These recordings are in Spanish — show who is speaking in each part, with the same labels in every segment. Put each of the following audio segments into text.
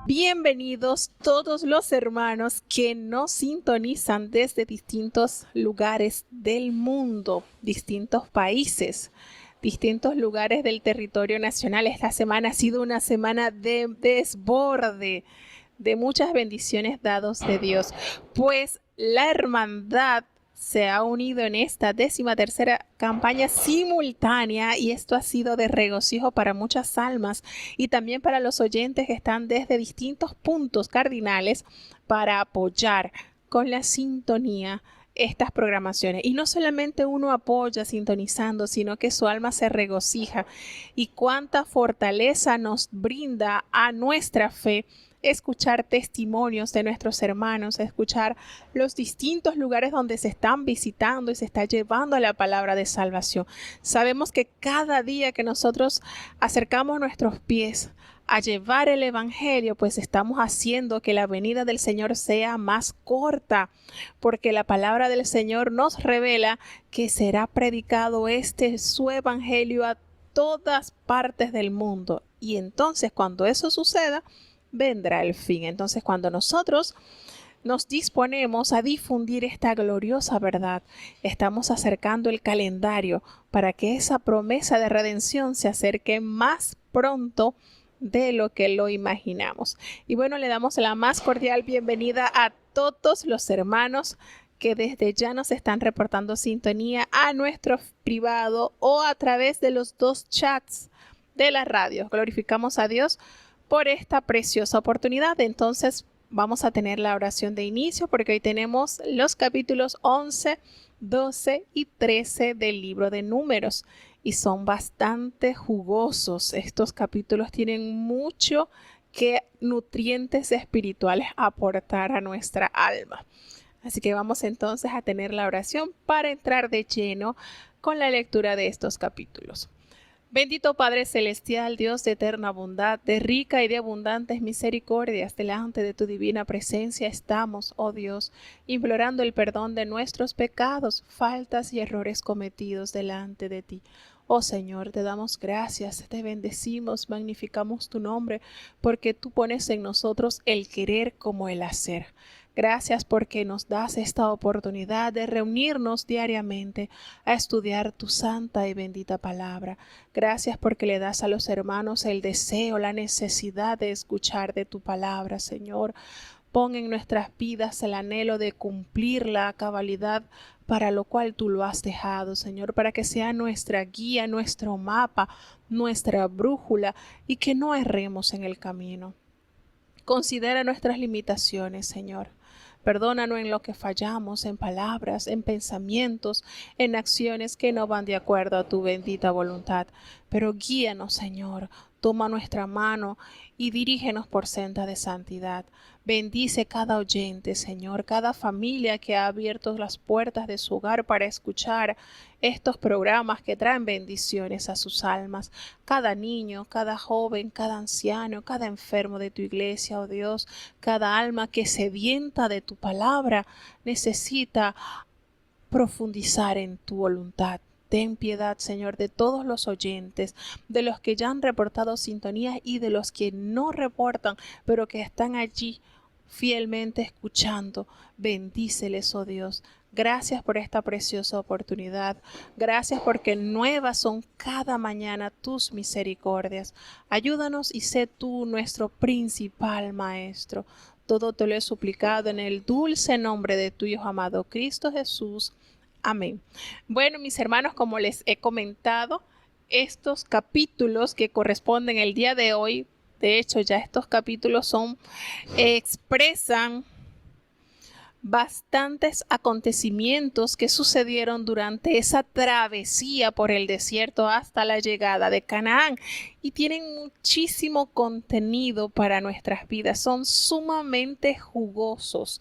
Speaker 1: Bienvenidos todos los hermanos que nos sintonizan desde distintos lugares del mundo, distintos países, distintos lugares del territorio nacional. Esta semana ha sido una semana de desborde, de muchas bendiciones dadas de Dios, pues la hermandad se ha unido en esta 13ª campaña simultánea y esto ha sido de regocijo para muchas almas y también para los oyentes que están desde distintos puntos cardinales para apoyar con la sintonía estas programaciones. Y no solamente uno apoya sintonizando, sino que su alma se regocija y cuánta fortaleza nos brinda a nuestra fe escuchar testimonios de nuestros hermanos, escuchar los distintos lugares donde se están visitando y se está llevando la palabra de salvación. Sabemos que cada día que nosotros acercamos nuestros pies a llevar el evangelio, pues estamos haciendo que la venida del Señor sea más corta, porque la palabra del Señor nos revela que será predicado su evangelio a todas partes del mundo. Y entonces cuando eso suceda, vendrá el fin. Entonces, cuando nosotros nos disponemos a difundir esta gloriosa verdad, estamos acercando el calendario para que esa promesa de redención se acerque más pronto de lo que lo imaginamos. Y bueno, le damos la más cordial bienvenida a todos los hermanos que desde ya nos están reportando sintonía a nuestro privado o a través de los dos chats de la radio. Glorificamos a Dios por esta preciosa oportunidad. Entonces vamos a tener la oración de inicio porque hoy tenemos los capítulos 11, 12 y 13 del libro de Números y son bastante jugosos. Estos capítulos tienen mucho que nutrientes espirituales aportar a nuestra alma. Así que vamos entonces a tener la oración para entrar de lleno con la lectura de estos capítulos. Bendito Padre Celestial, Dios de eterna bondad, de rica y de abundantes misericordias, delante de tu divina presencia estamos, oh Dios, implorando el perdón de nuestros pecados, faltas y errores cometidos delante de ti. Oh Señor, te damos gracias, te bendecimos, magnificamos tu nombre, porque tú pones en nosotros el querer como el hacer. Gracias porque nos das esta oportunidad de reunirnos diariamente a estudiar tu santa y bendita palabra. Gracias porque le das a los hermanos el deseo, la necesidad de escuchar de tu palabra, Señor. Pon en nuestras vidas el anhelo de cumplirla a cabalidad para lo cual tú lo has dejado, Señor, para que sea nuestra guía, nuestro mapa, nuestra brújula y que no erremos en el camino. Considera nuestras limitaciones, Señor. Perdónanos en lo que fallamos, en palabras, en pensamientos, en acciones que no van de acuerdo a tu bendita voluntad. Pero guíanos, Señor, toma nuestra mano y dirígenos por senda de santidad. Bendice cada oyente, Señor, cada familia que ha abierto las puertas de su hogar para escuchar estos programas que traen bendiciones a sus almas. Cada niño, cada joven, cada anciano, cada enfermo de tu iglesia, oh Dios, cada alma que sedienta de tu palabra necesita profundizar en tu voluntad. Ten piedad, Señor, de todos los oyentes, de los que ya han reportado sintonía y de los que no reportan, pero que están allí fielmente escuchando. Bendíceles, oh Dios. Gracias por esta preciosa oportunidad. Gracias porque nuevas son cada mañana tus misericordias. Ayúdanos y sé tú nuestro principal maestro. Todo te lo he suplicado en el dulce nombre de tu Hijo amado Cristo Jesús. Amén. Bueno, mis hermanos, como les he comentado, estos capítulos que corresponden el día de hoy, de hecho ya estos capítulos expresan bastantes acontecimientos que sucedieron durante esa travesía por el desierto hasta la llegada de Canaán y tienen muchísimo contenido para nuestras vidas, son sumamente jugosos.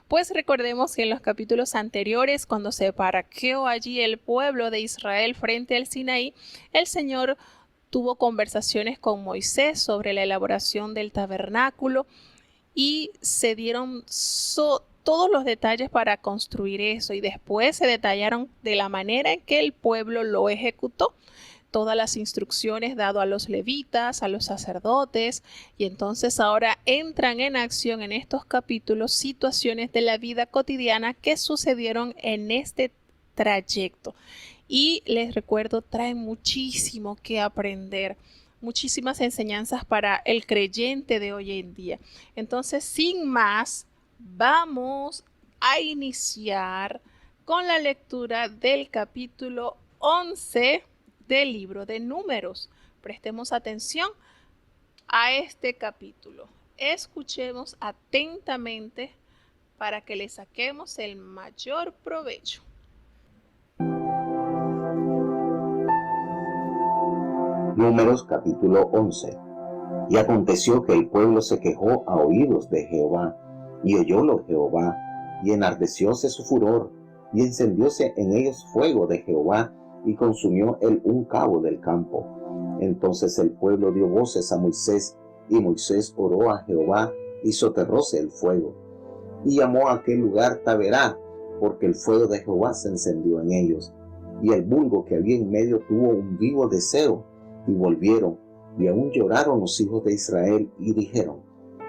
Speaker 1: Pues recordemos que en los capítulos anteriores, cuando se parqueó allí el pueblo de Israel frente al Sinaí, el Señor tuvo conversaciones con Moisés sobre la elaboración del tabernáculo y se dieron todos los detalles para construir eso y después se detallaron de la manera en que el pueblo lo ejecutó. todas las instrucciones dadas a los levitas, a los sacerdotes, y entonces ahora entran en acción en estos capítulos situaciones de la vida cotidiana que sucedieron en este trayecto. Y les recuerdo, traen muchísimo que aprender, muchísimas enseñanzas para el creyente de hoy en día. Entonces, sin más, vamos a iniciar con la lectura del capítulo 11 del libro de Números. Prestemos atención a este capítulo. Escuchemos atentamente para que le saquemos el mayor provecho.
Speaker 2: Números capítulo 11. Y aconteció que el pueblo se quejó a oídos de Jehová, y oyólo Jehová, y enardecióse su furor, y encendióse en ellos fuego de Jehová, y consumió el un cabo del campo. Entonces el pueblo dio voces a Moisés, y Moisés oró a Jehová, y soterróse el fuego. Y llamó a aquel lugar Taberá, porque el fuego de Jehová se encendió en ellos. Y el vulgo que había en medio tuvo un vivo deseo, y volvieron, y aún lloraron los hijos de Israel, y dijeron: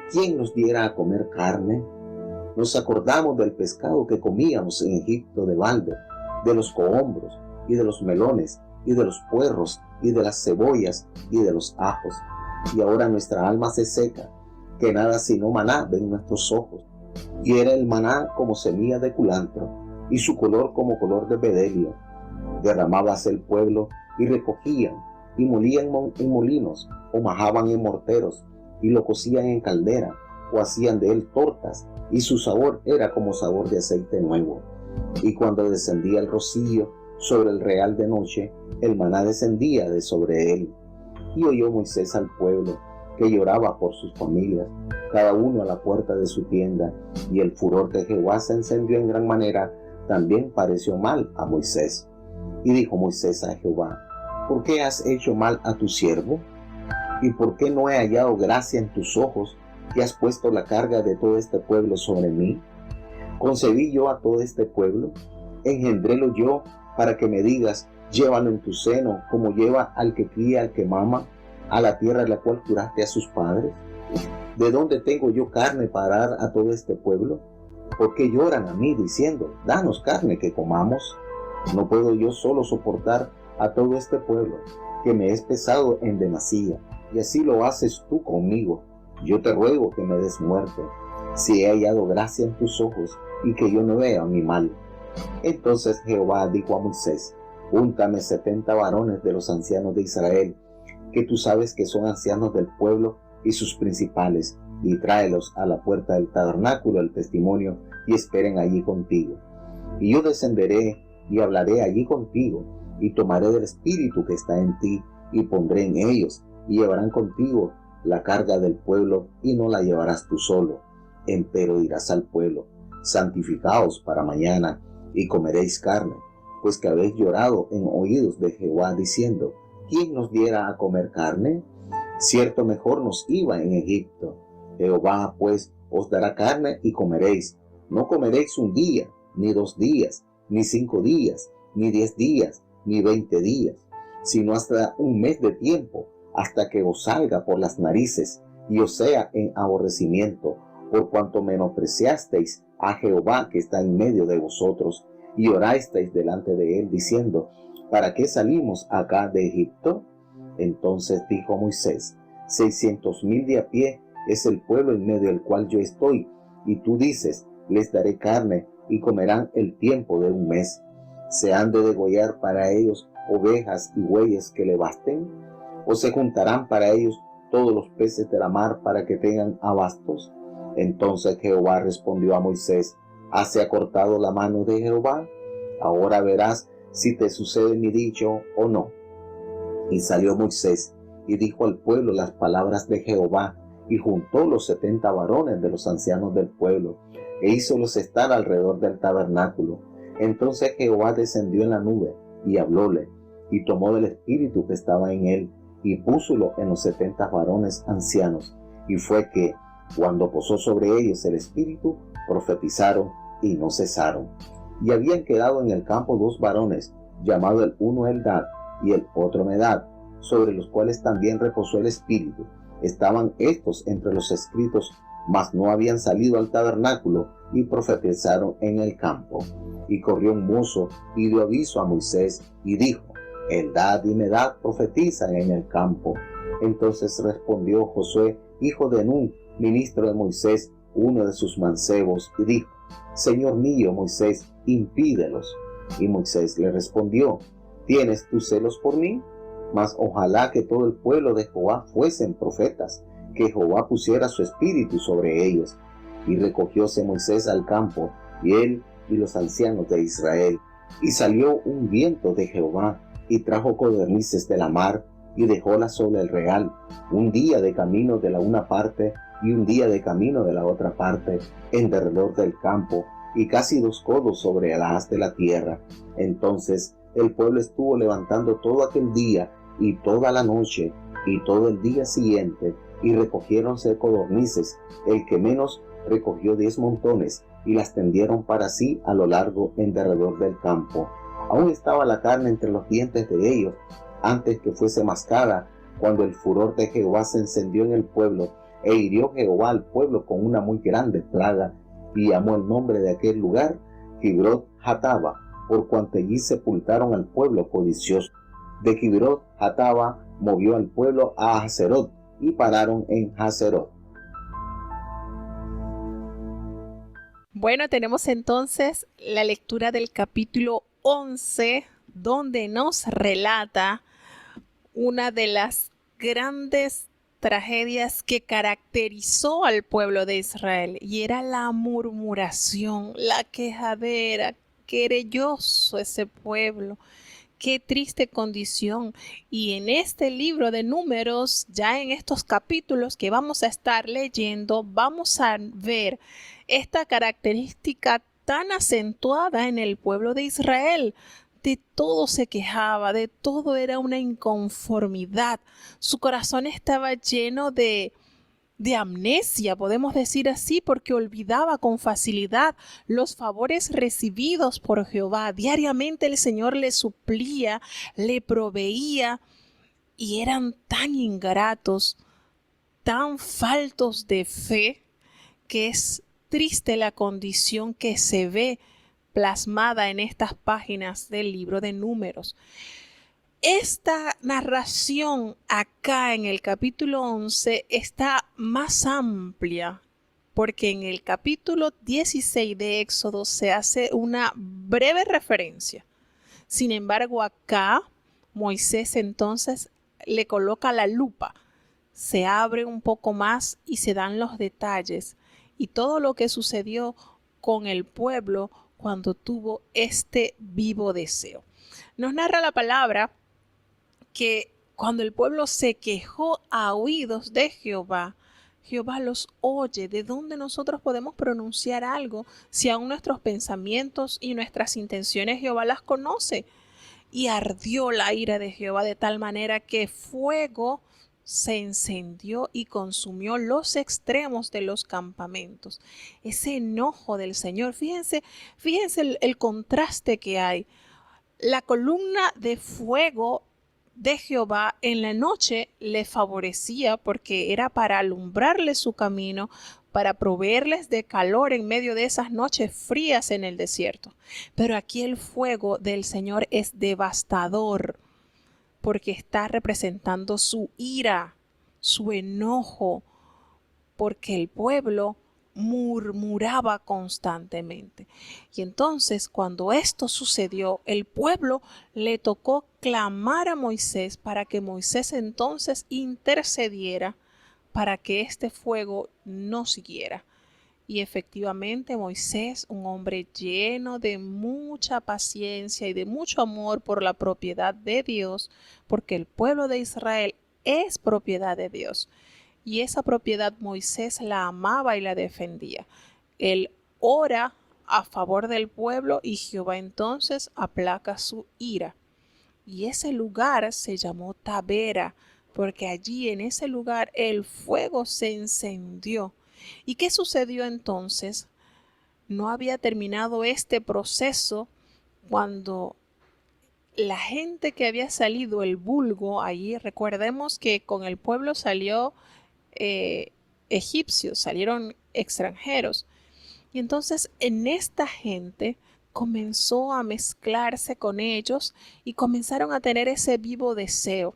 Speaker 2: ¿quién nos diera a comer carne? Nos acordamos del pescado que comíamos en Egipto de balde, de los cohombros, y de los melones, y de los puerros, y de las cebollas, y de los ajos. Y ahora nuestra alma se seca, que nada sino maná ven nuestros ojos. Y era el maná como semilla de culantro, y su color como color de bedelio. Derramábase el pueblo, y recogían, y molían en molinos, o majaban en morteros, y lo cocían en caldera, o hacían de él tortas, y su sabor era como sabor de aceite nuevo. Y cuando descendía el rocío sobre el real de noche, el maná descendía de sobre él. Y oyó Moisés al pueblo, que lloraba por sus familias, cada uno a la puerta de su tienda, y el furor de Jehová se encendió en gran manera, también pareció mal a Moisés. Y dijo Moisés a Jehová: ¿por qué has hecho mal a tu siervo? ¿Y por qué no he hallado gracia en tus ojos, que has puesto la carga de todo este pueblo sobre mí? ¿Concebí yo a todo este pueblo? ¿Engendrélo yo para que me digas: llévalo en tu seno, como lleva al que cría al que mama, a la tierra a la cual juraste a sus padres? ¿De dónde tengo yo carne para dar a todo este pueblo? ¿Por qué lloran a mí diciendo: danos carne que comamos? No puedo yo solo soportar a todo este pueblo, que me es pesado en demasía, y así lo haces tú conmigo. Yo te ruego que me des muerte, si he hallado gracia en tus ojos, y que yo no vea mi mal. Entonces Jehová dijo a Moisés: júntame 70 varones de los ancianos de Israel, que tú sabes que son ancianos del pueblo y sus principales, y tráelos a la puerta del tabernáculo del testimonio, y esperen allí contigo. Y yo descenderé y hablaré allí contigo, y tomaré del espíritu que está en ti, y pondré en ellos, y llevarán contigo la carga del pueblo, y no la llevarás tú solo. Empero dirás al pueblo: santificaos para mañana, y comeréis carne, pues que habéis llorado en oídos de Jehová, diciendo: ¿quién nos diera a comer carne? Cierto mejor nos iba en Egipto. Jehová pues os dará carne y comeréis. No comeréis un día, ni 2 días, ni 5 días, ni 10 días, ni 20 días, sino hasta un mes de tiempo, hasta que os salga por las narices, y os sea en aborrecimiento, por cuanto menospreciasteis a Jehová que está en medio de vosotros, y orasteis delante de él, diciendo: ¿para qué salimos acá de Egipto? Entonces dijo Moisés: 600,000 de a pie es el pueblo en medio del cual yo estoy, y tú dices: les daré carne, y comerán el tiempo de un mes. ¿Se han de degollar para ellos ovejas y bueyes que le basten? ¿O se juntarán para ellos todos los peces de la mar para que tengan abastos? Entonces Jehová respondió a Moisés: ¿hase acortado la mano de Jehová? Ahora verás si te sucede mi dicho o no. Y salió Moisés y dijo al pueblo las palabras de Jehová, y juntó los 70 varones de los ancianos del pueblo, e hízolos estar alrededor del tabernáculo. Entonces Jehová descendió en la nube, y hablóle, y tomó del espíritu que estaba en él, y púsolo en los 70 varones ancianos. Y fue que, cuando posó sobre ellos el espíritu, profetizaron y no cesaron. Y habían quedado en el campo 2 varones, llamado el uno Eldad, y el otro Medad, sobre los cuales también reposó el Espíritu. Estaban estos entre los escritos, mas no habían salido al tabernáculo, y profetizaron en el campo. Y corrió un mozo y dio aviso a Moisés y dijo: Eldad y Medad profetizan en el campo. Entonces respondió Josué, hijo de Nun, ministro de Moisés, uno de sus mancebos, y dijo: Señor mío Moisés, impídelos. Y Moisés le respondió: ¿Tienes tú celos por mí? Mas ojalá que todo el pueblo de Jehová fuesen profetas, que Jehová pusiera su espíritu sobre ellos. Y recogióse Moisés al campo, y él y los ancianos de Israel. Y salió un viento de Jehová, y trajo codornices de la mar, y dejólas sobre el real, un día de camino de la una parte, y un día de camino de la otra parte, en derredor del campo, y casi 2 codos sobre el haz de la tierra. Entonces el pueblo estuvo levantando todo aquel día, y toda la noche, y todo el día siguiente, y recogiéronse codornices. El que menos recogió 10 montones, y las tendieron para sí a lo largo en derredor del campo. Aún estaba la carne entre los dientes de ellos, antes que fuese mascada, cuando el furor de Jehová se encendió en el pueblo, e hirió Jehová al pueblo con una muy grande plaga, y llamó el nombre de aquel lugar Kibrot Hataba, por cuanto allí sepultaron al pueblo codicioso. De Kibrot Hataba movió al pueblo a Haserot, y pararon en Haserot.
Speaker 1: Bueno, tenemos entonces la lectura del capítulo 11, donde nos relata una de las grandes tragedias que caracterizó al pueblo de Israel, y era la murmuración, la quejadera, querelloso ese pueblo. Qué triste condición. Y en este libro de Números, ya en estos capítulos que vamos a estar leyendo, vamos a ver esta característica tan acentuada en el pueblo de Israel. De todo se quejaba, de todo era una inconformidad. Su corazón estaba lleno de amnesia, podemos decir así, porque olvidaba con facilidad los favores recibidos por Jehová. Diariamente el Señor le suplía, le proveía, y eran tan ingratos, tan faltos de fe, que es triste la condición que se ve plasmada en estas páginas del libro de Números. Esta narración acá en el capítulo 11 está más amplia, porque en el capítulo 16 de Éxodo se hace una breve referencia. Sin embargo, acá Moisés entonces le coloca la lupa, se abre un poco más y se dan los detalles y todo lo que sucedió con el pueblo cuando tuvo este vivo deseo. Nos narra la palabra que cuando el pueblo se quejó a oídos de Jehová, Jehová los oye. ¿De dónde nosotros podemos pronunciar algo si aún nuestros pensamientos y nuestras intenciones Jehová las conoce? Y ardió la ira de Jehová de tal manera que fuego se encendió y consumió los extremos de los campamentos. Ese enojo del Señor, fíjense el contraste que hay. La columna de fuego de Jehová en la noche le favorecía porque era para alumbrarles su camino, para proveerles de calor en medio de esas noches frías en el desierto. Pero aquí el fuego del Señor es devastador porque está representando su ira, su enojo, porque el pueblo murmuraba constantemente. Y entonces, cuando esto sucedió, el pueblo le tocó clamar a Moisés para que Moisés entonces intercediera para que este fuego no siguiera. Y efectivamente Moisés, un hombre lleno de mucha paciencia y de mucho amor por la propiedad de Dios, porque el pueblo de Israel es propiedad de Dios, y esa propiedad Moisés la amaba y la defendía. Él ora a favor del pueblo y Jehová entonces aplaca su ira. Y ese lugar se llamó Tabera, porque allí en ese lugar el fuego se encendió. ¿Y qué sucedió entonces? No había terminado este proceso cuando la gente que había salido, el vulgo allí, recordemos que con el pueblo salió egipcios, salieron extranjeros. Y entonces en esta gente comenzó a mezclarse con ellos y comenzaron a tener ese vivo deseo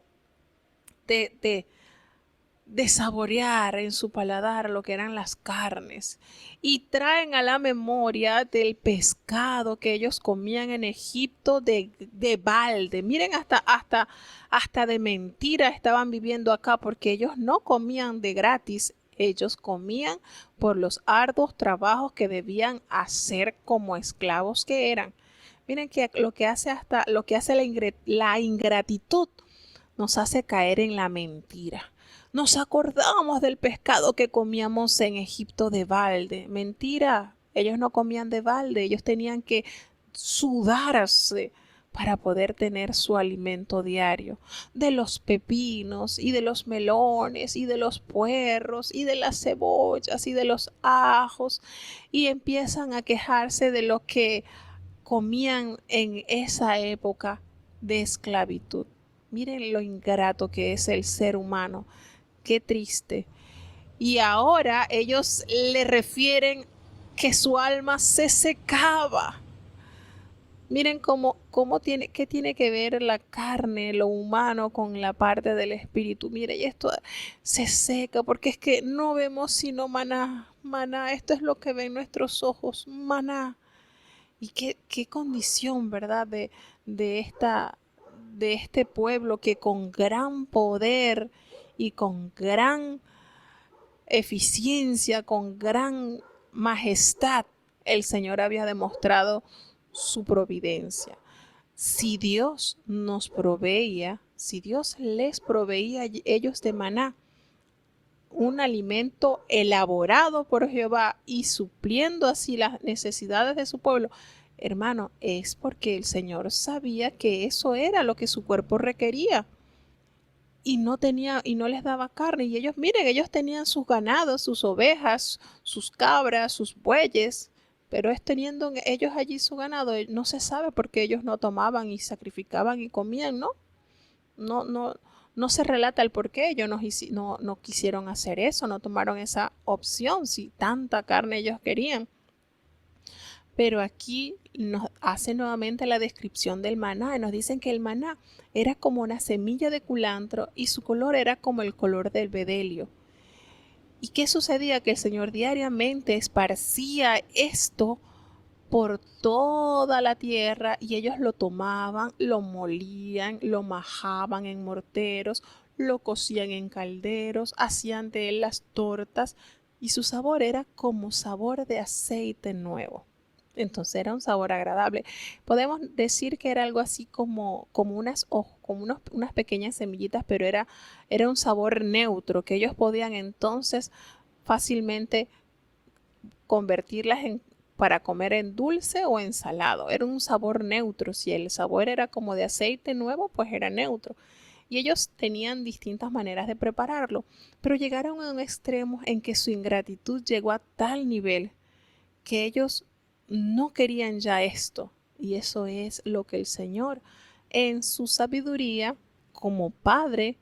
Speaker 1: de, de saborear en su paladar lo que eran las carnes, y traen a la memoria del pescado que ellos comían en Egipto de balde. Miren, hasta de mentira estaban viviendo acá, porque ellos no comían de gratis, ellos comían por los arduos trabajos que debían hacer como esclavos que eran. Miren que lo que hace la ingratitud nos hace caer en la mentira. Nos acordamos del pescado que comíamos en Egipto de balde. Mentira, ellos no comían de balde, ellos tenían que sudarse para poder tener su alimento diario. De los pepinos y de los melones y de los puerros y de las cebollas y de los ajos, y empiezan a quejarse de lo que comían en esa época de esclavitud. Miren lo ingrato que es el ser humano. Qué triste. Y ahora ellos le refieren que su alma se secaba. Miren qué tiene que ver la carne, lo humano, con la parte del espíritu. Mire, y esto se seca porque es que no vemos sino maná. Maná, esto es lo que ven nuestros ojos, maná. Y qué condición, ¿verdad? De este pueblo que con gran poder y con gran eficiencia, con gran majestad, el Señor había demostrado su providencia. Si Dios nos proveía, si Dios les proveía a ellos de maná, un alimento elaborado por Jehová y supliendo así las necesidades de su pueblo, hermano, es porque el Señor sabía que eso era lo que su cuerpo requería. Y no les daba carne. Y ellos, miren, ellos tenían sus ganados, sus ovejas, sus cabras, sus bueyes, pero es teniendo ellos allí su ganado, no se sabe por qué ellos no tomaban y sacrificaban y comían, ¿no? No, no, no se relata el por qué ellos no quisieron hacer eso, no tomaron esa opción si tanta carne ellos querían. Pero aquí nos hace nuevamente la descripción del maná y nos dicen que el maná era como una semilla de culantro y su color era como el color del bedelio. ¿Y qué sucedía? Que el Señor diariamente esparcía esto por toda la tierra y ellos lo tomaban, lo molían, lo majaban en morteros, lo cocían en calderos, hacían de él las tortas y su sabor era como sabor de aceite nuevo. Entonces era un sabor agradable. Podemos decir que era algo así como unas pequeñas semillitas, pero era un sabor neutro que ellos podían entonces fácilmente convertirlas para comer en dulce o en salado. Era un sabor neutro. Si el sabor era como de aceite nuevo, pues era neutro. Y ellos tenían distintas maneras de prepararlo, pero llegaron a un extremo en que su ingratitud llegó a tal nivel que ellos no querían ya esto. Y eso es lo que el Señor, en su sabiduría, como Padre,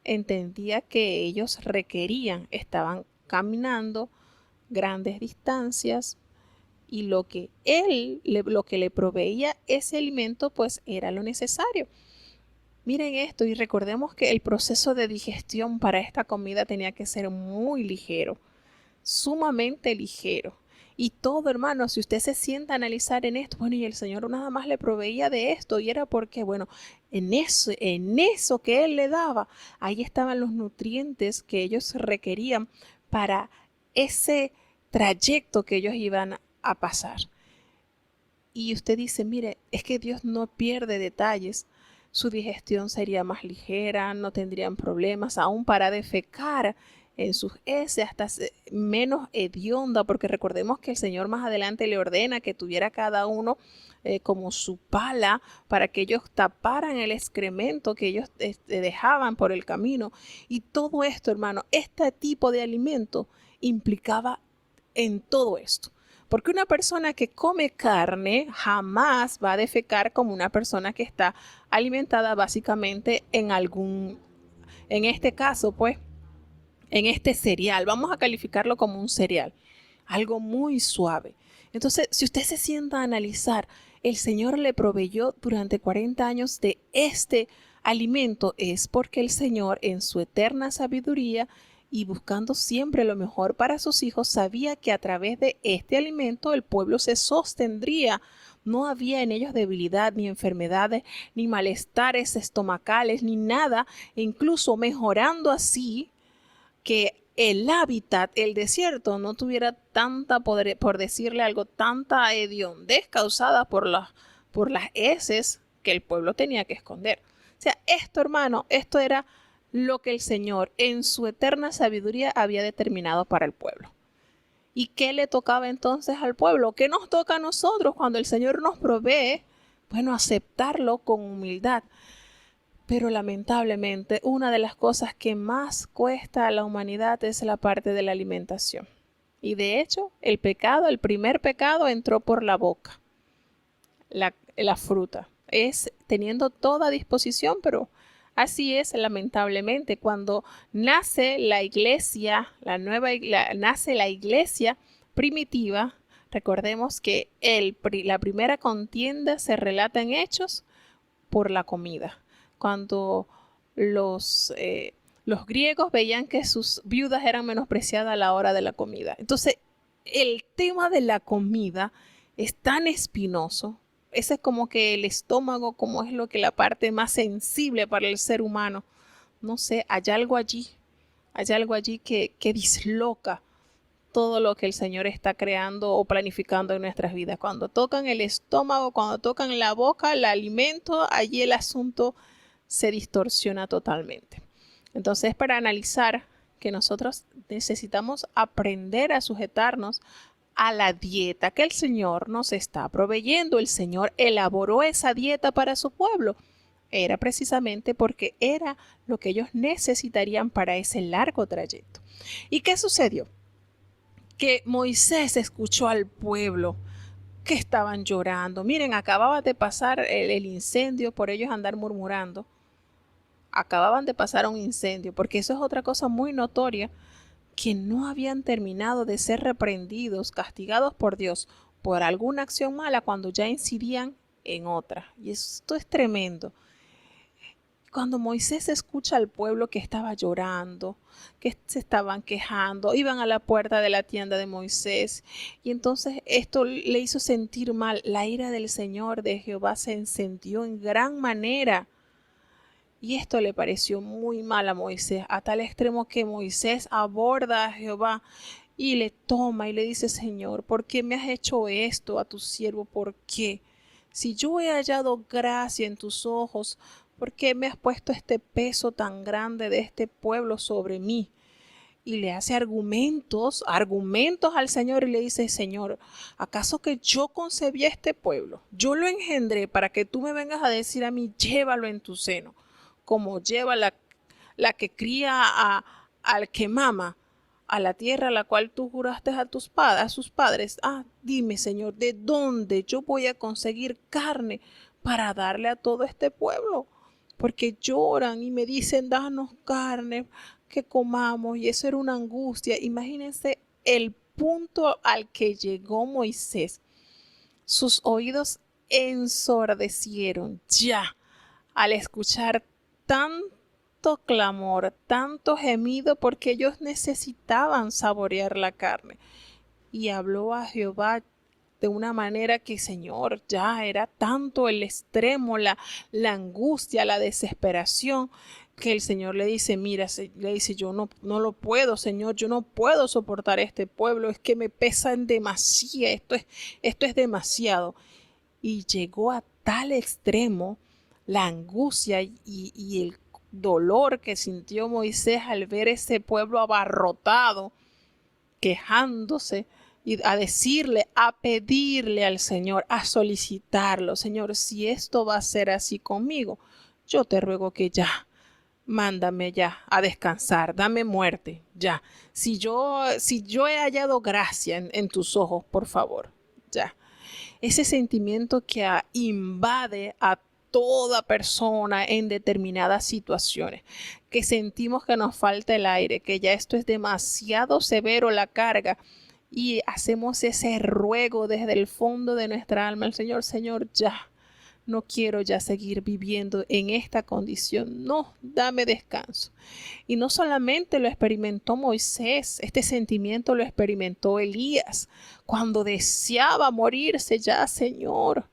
Speaker 1: entendía que ellos requerían. Estaban caminando grandes distancias y lo que le proveía ese alimento, pues era lo necesario. Miren esto y recordemos que el proceso de digestión para esta comida tenía que ser muy ligero, sumamente ligero. Y todo, hermano, si usted se sienta a analizar en esto, bueno, y el Señor nada más le proveía de esto, y era porque, bueno, en eso que Él le daba, ahí estaban los nutrientes que ellos requerían para ese trayecto que ellos iban a pasar. Y usted dice, mire, es que Dios no pierde detalles. Su digestión sería más ligera, no tendrían problemas, aún para defecar en sus heces, hasta menos hedionda, porque recordemos que el Señor más adelante le ordena que tuviera cada uno como su pala para que ellos taparan el excremento que ellos dejaban por el camino. Y todo esto, hermano, este tipo de alimento implicaba en todo esto. Porque una persona que come carne jamás va a defecar como una persona que está alimentada básicamente en este caso, pues, en este cereal. Vamos a calificarlo como un cereal, algo muy suave. Entonces, si usted se sienta a analizar, el Señor le proveyó durante 40 años de este alimento, es porque el Señor en su eterna sabiduría y buscando siempre lo mejor para sus hijos, sabía que a través de este alimento el pueblo se sostendría. No había en ellos debilidad, ni enfermedades, ni malestares estomacales, ni nada, e incluso mejorando así que el hábitat, el desierto, no tuviera tanta, por decirle algo, tanta hediondez causada por las heces que el pueblo tenía que esconder. O sea, esto, hermano, esto era lo que el Señor en su eterna sabiduría había determinado para el pueblo. ¿Y qué le tocaba entonces al pueblo? ¿Qué nos toca a nosotros cuando el Señor nos provee? Bueno, aceptarlo con humildad. Pero lamentablemente, una de las cosas que más cuesta a la humanidad es la parte de la alimentación. Y de hecho, el primer pecado entró por la boca, la fruta. Es teniendo toda disposición, pero así es lamentablemente. Cuando nace la iglesia, nace la iglesia primitiva, recordemos que la primera contienda se relata en Hechos por la comida. Cuando los griegos veían que sus viudas eran menospreciadas a la hora de la comida. Entonces, el tema de la comida es tan espinoso. Ese es como que el estómago, como es lo que la parte más sensible para el ser humano. No sé, hay algo allí que disloca todo lo que el Señor está creando o planificando en nuestras vidas. Cuando tocan el estómago, cuando tocan la boca, el alimento, allí el asunto se distorsiona totalmente. Entonces, para analizar que nosotros necesitamos aprender a sujetarnos a la dieta que el Señor nos está proveyendo. El Señor elaboró esa dieta para su pueblo. Era precisamente porque era lo que ellos necesitarían para ese largo trayecto. ¿Y qué sucedió? Que Moisés escuchó al pueblo que estaban llorando. Miren, acababa de pasar el incendio, por ellos andar murmurando. Acababan de pasar un incendio, porque eso es otra cosa muy notoria, que no habían terminado de ser reprendidos, castigados por Dios por alguna acción mala cuando ya incidían en otra. Y esto es tremendo. Cuando Moisés escucha al pueblo que estaba llorando, que se estaban quejando, iban a la puerta de la tienda de Moisés, y entonces esto le hizo sentir mal. La ira del Señor de Jehová se encendió en gran manera. Y esto le pareció muy mal a Moisés, a tal extremo que Moisés aborda a Jehová y le toma y le dice: Señor, ¿por qué me has hecho esto a tu siervo? ¿Por qué? Si yo he hallado gracia en tus ojos, ¿por qué me has puesto este peso tan grande de este pueblo sobre mí? Y le hace argumentos al Señor y le dice: Señor, ¿acaso que yo concebí a este pueblo? Yo lo engendré para que tú me vengas a decir a mí: llévalo en tu seno, como lleva la que cría al que mama a la tierra a la cual tú juraste a sus padres. Dime, Señor, ¿de dónde yo voy a conseguir carne para darle a todo este pueblo? Porque lloran y me dicen: danos carne que comamos, y eso era una angustia. Imagínense el punto al que llegó Moisés. Sus oídos ensordecieron ya al escuchar tanto clamor, tanto gemido, porque ellos necesitaban saborear la carne. Y habló a Jehová de una manera que, Señor, ya era tanto el extremo, la angustia, la desesperación, que el Señor le dice: mira, le dice: yo no lo puedo, Señor, yo no puedo soportar este pueblo, es que me pesan demasiado, esto es demasiado. Y llegó a tal extremo la angustia y el dolor que sintió Moisés al ver ese pueblo abarrotado, quejándose, y a decirle, a pedirle al Señor, a solicitarlo: Señor, si esto va a ser así conmigo, yo te ruego que ya mándame ya a descansar, dame muerte, ya. Si yo he hallado gracia en tus ojos, por favor, ya. Ese sentimiento que invade a toda persona en determinadas situaciones, que sentimos que nos falta el aire, que ya esto es demasiado severo la carga, y hacemos ese ruego desde el fondo de nuestra alma al Señor: Señor, ya. No quiero ya seguir viviendo en esta condición. No, dame descanso. Y no solamente lo experimentó Moisés, este sentimiento lo experimentó Elías cuando deseaba morirse ya, Señor.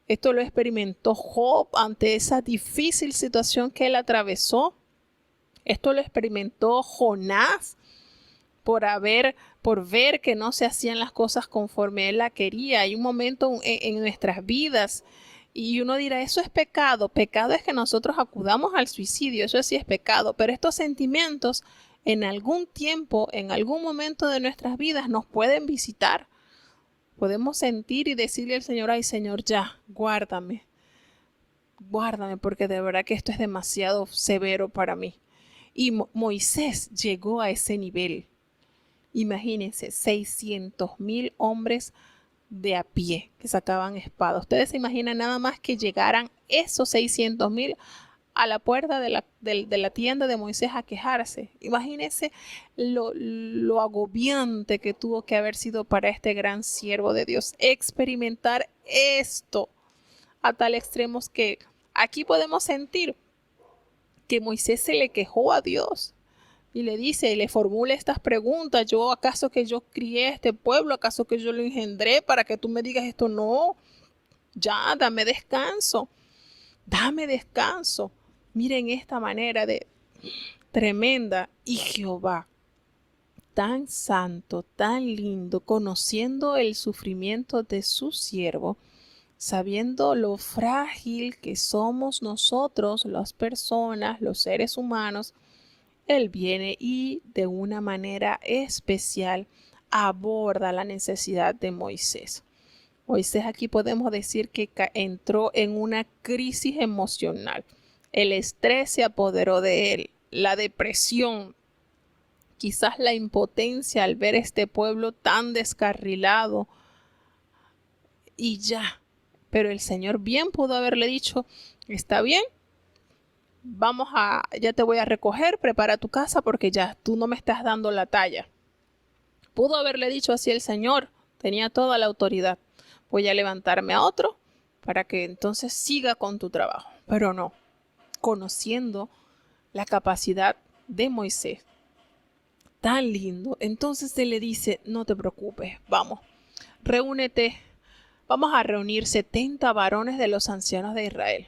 Speaker 1: Esto lo experimentó Job ante esa difícil situación que él atravesó. Esto lo experimentó Jonás por ver que no se hacían las cosas conforme él la quería. Hay un momento en nuestras vidas y uno dirá, eso es pecado. Pecado es que nosotros acudamos al suicidio, eso sí es pecado. Pero estos sentimientos en algún tiempo, en algún momento de nuestras vidas nos pueden visitar. Podemos sentir y decirle al Señor: ay, Señor, ya, guárdame. Guárdame, porque de verdad que esto es demasiado severo para mí. Y Moisés llegó a ese nivel. Imagínense, 600,000 hombres de a pie que sacaban espada. Ustedes se imaginan nada más que llegaran esos 600,000 a la puerta de la tienda de Moisés a quejarse. Imagínense lo agobiante que tuvo que haber sido para este gran siervo de Dios experimentar esto a tal extremo que aquí podemos sentir que Moisés se le quejó a Dios. Y le dice, y le formula estas preguntas: ¿acaso que yo crié este pueblo? ¿Acaso que yo lo engendré para que tú me digas esto? No, ya, dame descanso. Dame descanso. Miren esta manera de tremenda. Y Jehová, tan santo, tan lindo, conociendo el sufrimiento de su siervo, sabiendo lo frágil que somos nosotros, las personas, los seres humanos, Él viene y de una manera especial aborda la necesidad de Moisés. Moisés aquí podemos decir que entró en una crisis emocional. El estrés se apoderó de él, la depresión, quizás la impotencia al ver este pueblo tan descarrilado y ya. Pero el Señor bien pudo haberle dicho: está bien, ya te voy a recoger, prepara tu casa porque ya tú no me estás dando la talla. Pudo haberle dicho así el Señor, tenía toda la autoridad. Voy a levantarme a otro para que entonces siga con tu trabajo. Pero no, conociendo la capacidad de Moisés, tan lindo, entonces Él le dice: no te preocupes, vamos, reúnete, vamos a reunir 70 varones de los ancianos de Israel,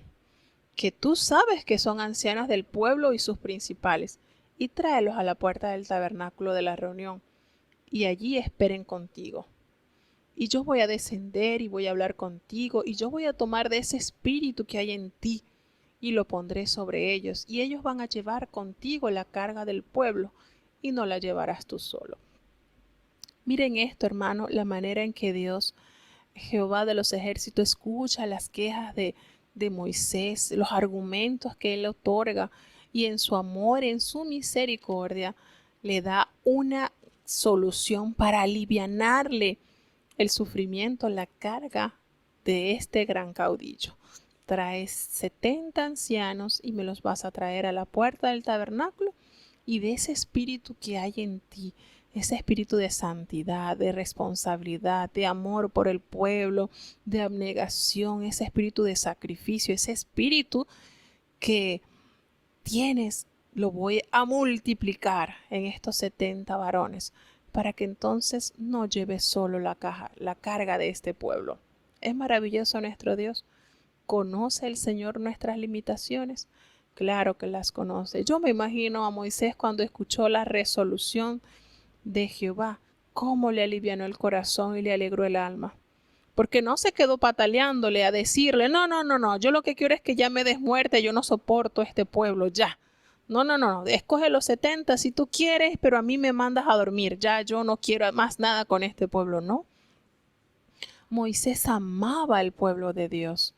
Speaker 1: que tú sabes que son ancianos del pueblo y sus principales, y tráelos a la puerta del tabernáculo de la reunión, y allí esperen contigo. Y yo voy a descender y voy a hablar contigo, y yo voy a tomar de ese espíritu que hay en ti, y lo pondré sobre ellos, y ellos van a llevar contigo la carga del pueblo, y no la llevarás tú solo. Miren esto, hermano, la manera en que Dios, Jehová de los ejércitos, escucha las quejas de Moisés, los argumentos que Él otorga, y en su amor, en su misericordia, le da una solución para alivianarle el sufrimiento, la carga de este gran caudillo. Traes 70 ancianos y me los vas a traer a la puerta del tabernáculo, y de ese espíritu que hay en ti, ese espíritu de santidad, de responsabilidad, de amor por el pueblo, de abnegación, ese espíritu de sacrificio, ese espíritu que tienes, lo voy a multiplicar en estos 70 varones, para que entonces no lleves solo la carga de este pueblo. Es maravilloso nuestro Dios. ¿Conoce el Señor nuestras limitaciones? Claro que las conoce. Yo me imagino a Moisés cuando escuchó la resolución de Jehová, cómo le alivianó el corazón y le alegró el alma. Porque no se quedó pataleándole a decirle: no, yo lo que quiero es que ya me des muerte, yo no soporto este pueblo, ya. No, escoge los 70 si tú quieres, pero a mí me mandas a dormir, ya yo no quiero más nada con este pueblo, no. Moisés amaba al pueblo de Dios.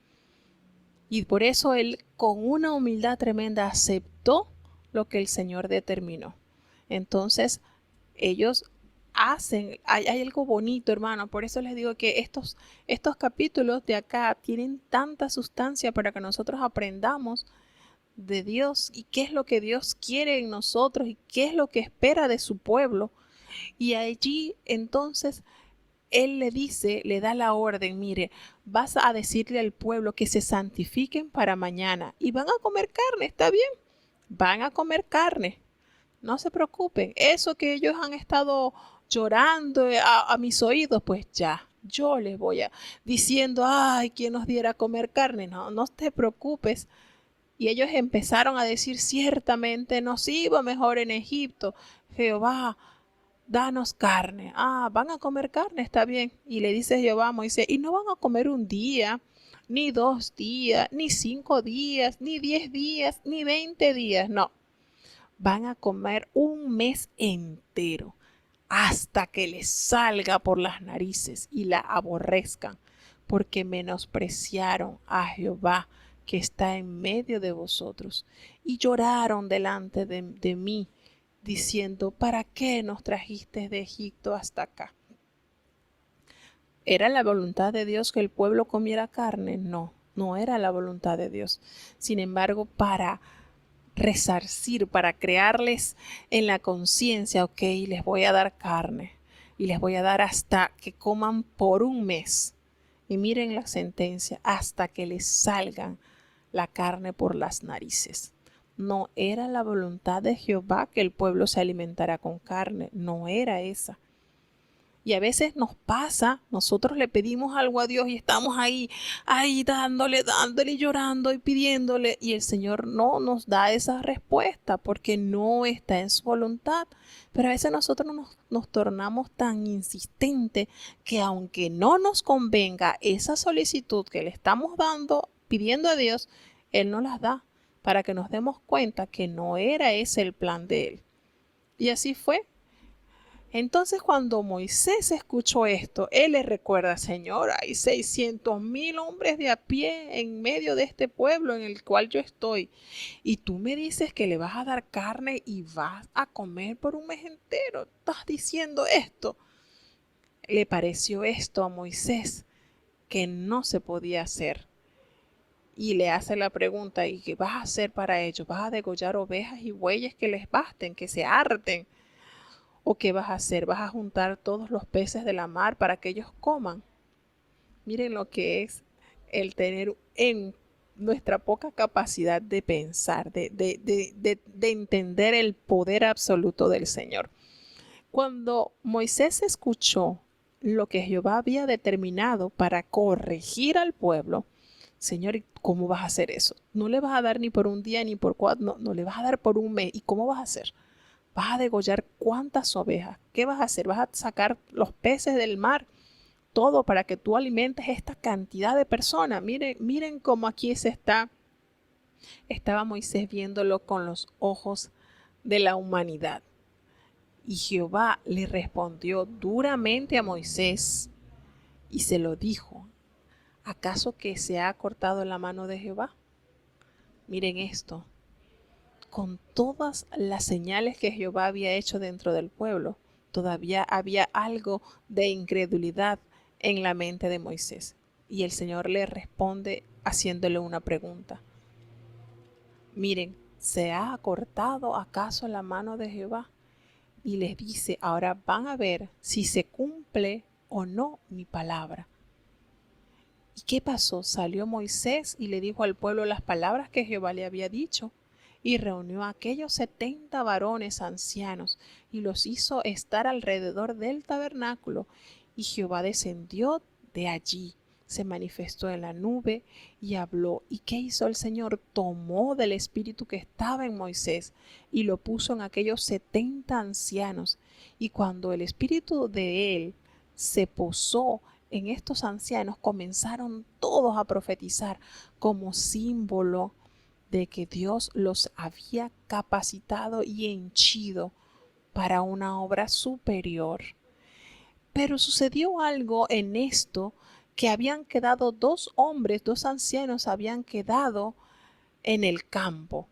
Speaker 1: Y por eso él con una humildad tremenda aceptó lo que el Señor determinó. Entonces ellos hay algo bonito, hermano. Por eso les digo que estos capítulos de acá tienen tanta sustancia para que nosotros aprendamos de Dios y qué es lo que Dios quiere en nosotros y qué es lo que espera de su pueblo. Y allí entonces él le dice, le da la orden, mire, vas a decirle al pueblo que se santifiquen para mañana y van a comer carne, ¿está bien? Van a comer carne. No se preocupen, eso que ellos han estado llorando a mis oídos, pues ya, yo les voy a diciendo, ay, ¿quién nos diera a comer carne? No, no te preocupes. Y ellos empezaron a decir, ciertamente nos iba mejor en Egipto. Jehová, danos carne. Ah, van a comer carne, está bien. Y le dice Jehová a Moisés, y no van a comer un día, ni 2 días, ni 5 días, ni 10 días, ni 20 días. No, van a comer un mes entero hasta que les salga por las narices y la aborrezcan, porque menospreciaron a Jehová que está en medio de vosotros y lloraron delante de mí, diciendo, ¿para qué nos trajiste de Egipto hasta acá? ¿Era la voluntad de Dios que el pueblo comiera carne? No, no era la voluntad de Dios. Sin embargo, para resarcir, para crearles en la conciencia, ok, les voy a dar carne y les voy a dar hasta que coman por un mes. Y miren la sentencia, hasta que les salgan la carne por las narices. No era la voluntad de Jehová que el pueblo se alimentara con carne, no era esa. Y a veces nos pasa, nosotros le pedimos algo a Dios y estamos ahí dándole, llorando y pidiéndole, y el Señor no nos da esa respuesta porque no está en su voluntad. Pero a veces nosotros nos tornamos tan insistentes que aunque no nos convenga esa solicitud que le estamos dando, pidiendo a Dios, Él nos las da para que nos demos cuenta que no era ese el plan de Él. Y así fue. Entonces cuando Moisés escuchó esto, él le recuerda, Señor, hay 600,000 hombres de a pie en medio de este pueblo en el cual yo estoy. Y tú me dices que le vas a dar carne y vas a comer por un mes entero. ¿Estás diciendo esto? Le pareció esto a Moisés que no se podía hacer. Y le hace la pregunta, ¿y qué vas a hacer para ellos? ¿Vas a degollar ovejas y bueyes que les basten, que se harten? ¿O qué vas a hacer? ¿Vas a juntar todos los peces de la mar para que ellos coman? Miren lo que es el tener en nuestra poca capacidad de pensar, de entender el poder absoluto del Señor. Cuando Moisés escuchó lo que Jehová había determinado para corregir al pueblo, Señor, ¿cómo vas a hacer eso? No le vas a dar ni por un día ni por 4, no le vas a dar por un mes. ¿Y cómo vas a hacer? ¿Vas a degollar cuántas ovejas? ¿Qué vas a hacer? ¿Vas a sacar los peces del mar? Todo para que tú alimentes esta cantidad de personas. Miren cómo aquí estaba Moisés viéndolo con los ojos de la humanidad. Y Jehová le respondió duramente a Moisés y se lo dijo, ¿acaso que se ha cortado la mano de Jehová? Miren esto. Con todas las señales que Jehová había hecho dentro del pueblo, todavía había algo de incredulidad en la mente de Moisés. Y el Señor le responde haciéndole una pregunta. Miren, ¿se ha acortado acaso la mano de Jehová? Y les dice, ahora van a ver si se cumple o no mi palabra. ¿Y qué pasó? Salió Moisés y le dijo al pueblo las palabras que Jehová le había dicho. Y reunió a aquellos 70 varones ancianos y los hizo estar alrededor del tabernáculo. Y Jehová descendió de allí, se manifestó en la nube y habló. ¿Y qué hizo el Señor? Tomó del espíritu que estaba en Moisés y lo puso en aquellos 70 ancianos. Y cuando el espíritu de él se posó en estos ancianos, comenzaron todos a profetizar como símbolo de que Dios los había capacitado y henchido para una obra superior. Pero sucedió algo en esto que habían quedado dos hombres, dos ancianos habían quedado en el campo.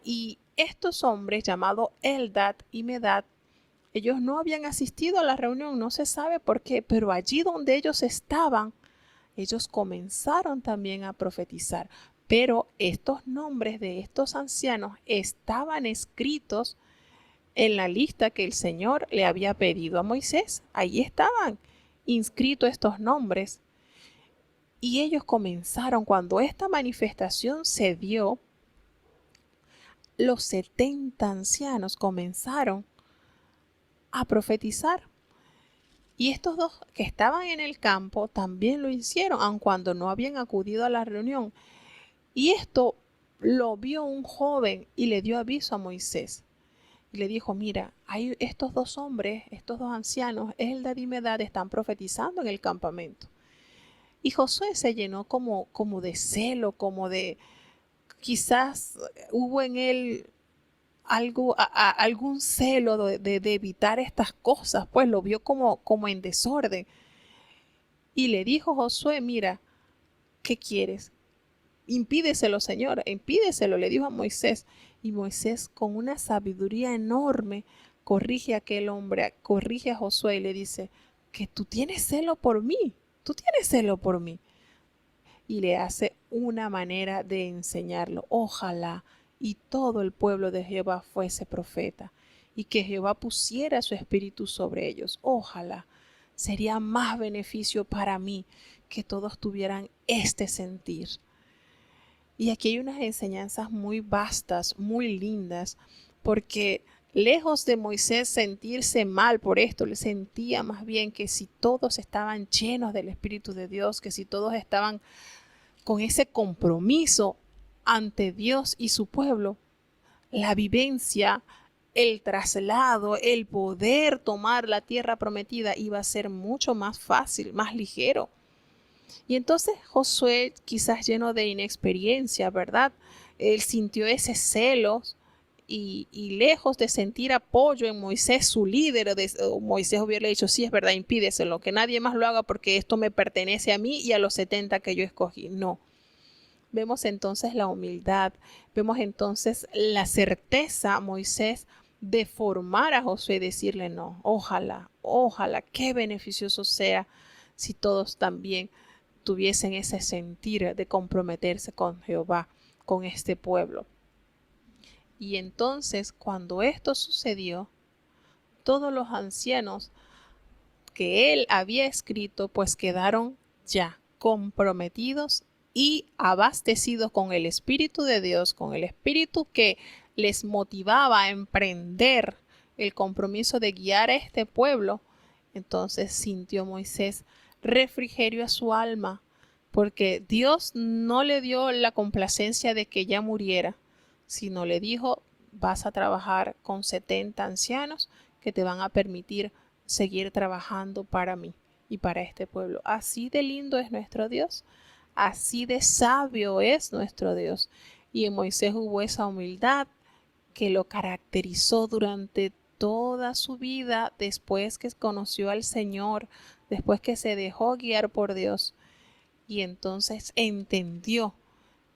Speaker 1: Y estos hombres, llamados Eldad y Medad, ellos no habían asistido a la reunión, no se sabe por qué, pero allí donde ellos estaban, ellos comenzaron también a profetizar. Pero estos nombres de estos ancianos estaban escritos en la lista que el Señor le había pedido a Moisés. Allí estaban inscritos estos nombres. Y ellos comenzaron, cuando esta manifestación se dio, los 70 ancianos comenzaron a profetizar. Y estos dos que estaban en el campo también lo hicieron, aun cuando no habían acudido a la reunión. Y esto lo vio un joven y le dio aviso a Moisés. Y le dijo, mira, hay estos dos hombres, estos dos ancianos, Eldad y Medad, están profetizando en el campamento. Y Josué se llenó como de celo, como de, quizás hubo en él algún celo de evitar estas cosas, pues lo vio como en desorden. Y le dijo Josué, mira, ¿qué quieres? Impídeselo, Señor, impídeselo, le dijo a Moisés. Y Moisés, con una sabiduría enorme, corrige a aquel hombre, corrige a Josué y le dice, que tú tienes celo por mí, tú tienes celo por mí. Y le hace una manera de enseñarlo. Ojalá y todo el pueblo de Jehová fuese profeta, y que Jehová pusiera su espíritu sobre ellos. Ojalá. Sería más beneficio para mí que todos tuvieran este sentir. Y aquí hay unas enseñanzas muy vastas, muy lindas, porque lejos de Moisés sentirse mal por esto, le sentía más bien que si todos estaban llenos del Espíritu de Dios, que si todos estaban con ese compromiso ante Dios y su pueblo, la vivencia, el traslado, el poder tomar la tierra prometida iba a ser mucho más fácil, más ligero. Y entonces Josué, quizás lleno de inexperiencia, ¿verdad? Él sintió ese celo y lejos de sentir apoyo en Moisés, su líder, Moisés hubiera dicho, sí, es verdad, impídeselo, que nadie más lo haga porque esto me pertenece a mí y a los 70 que yo escogí. No. Vemos entonces la humildad, vemos entonces la certeza, Moisés, de formar a Josué y decirle, no, ojalá, ojalá, qué beneficioso sea si todos también tuviesen ese sentir de comprometerse con Jehová, con este pueblo. Y entonces, cuando esto sucedió, todos los ancianos que él había escrito, pues quedaron ya comprometidos y abastecidos con el Espíritu de Dios, con el Espíritu que les motivaba a emprender el compromiso de guiar a este pueblo. Entonces sintió Moisés refrigerio a su alma, porque Dios no le dio la complacencia de que ya muriera, sino le dijo, vas a trabajar con 70 ancianos que te van a permitir seguir trabajando para mí y para este pueblo. Así de lindo es nuestro Dios, así de sabio es nuestro Dios. Y en Moisés hubo esa humildad que lo caracterizó durante toda su vida, después que conoció al Señor, después que se dejó guiar por Dios. Y entonces entendió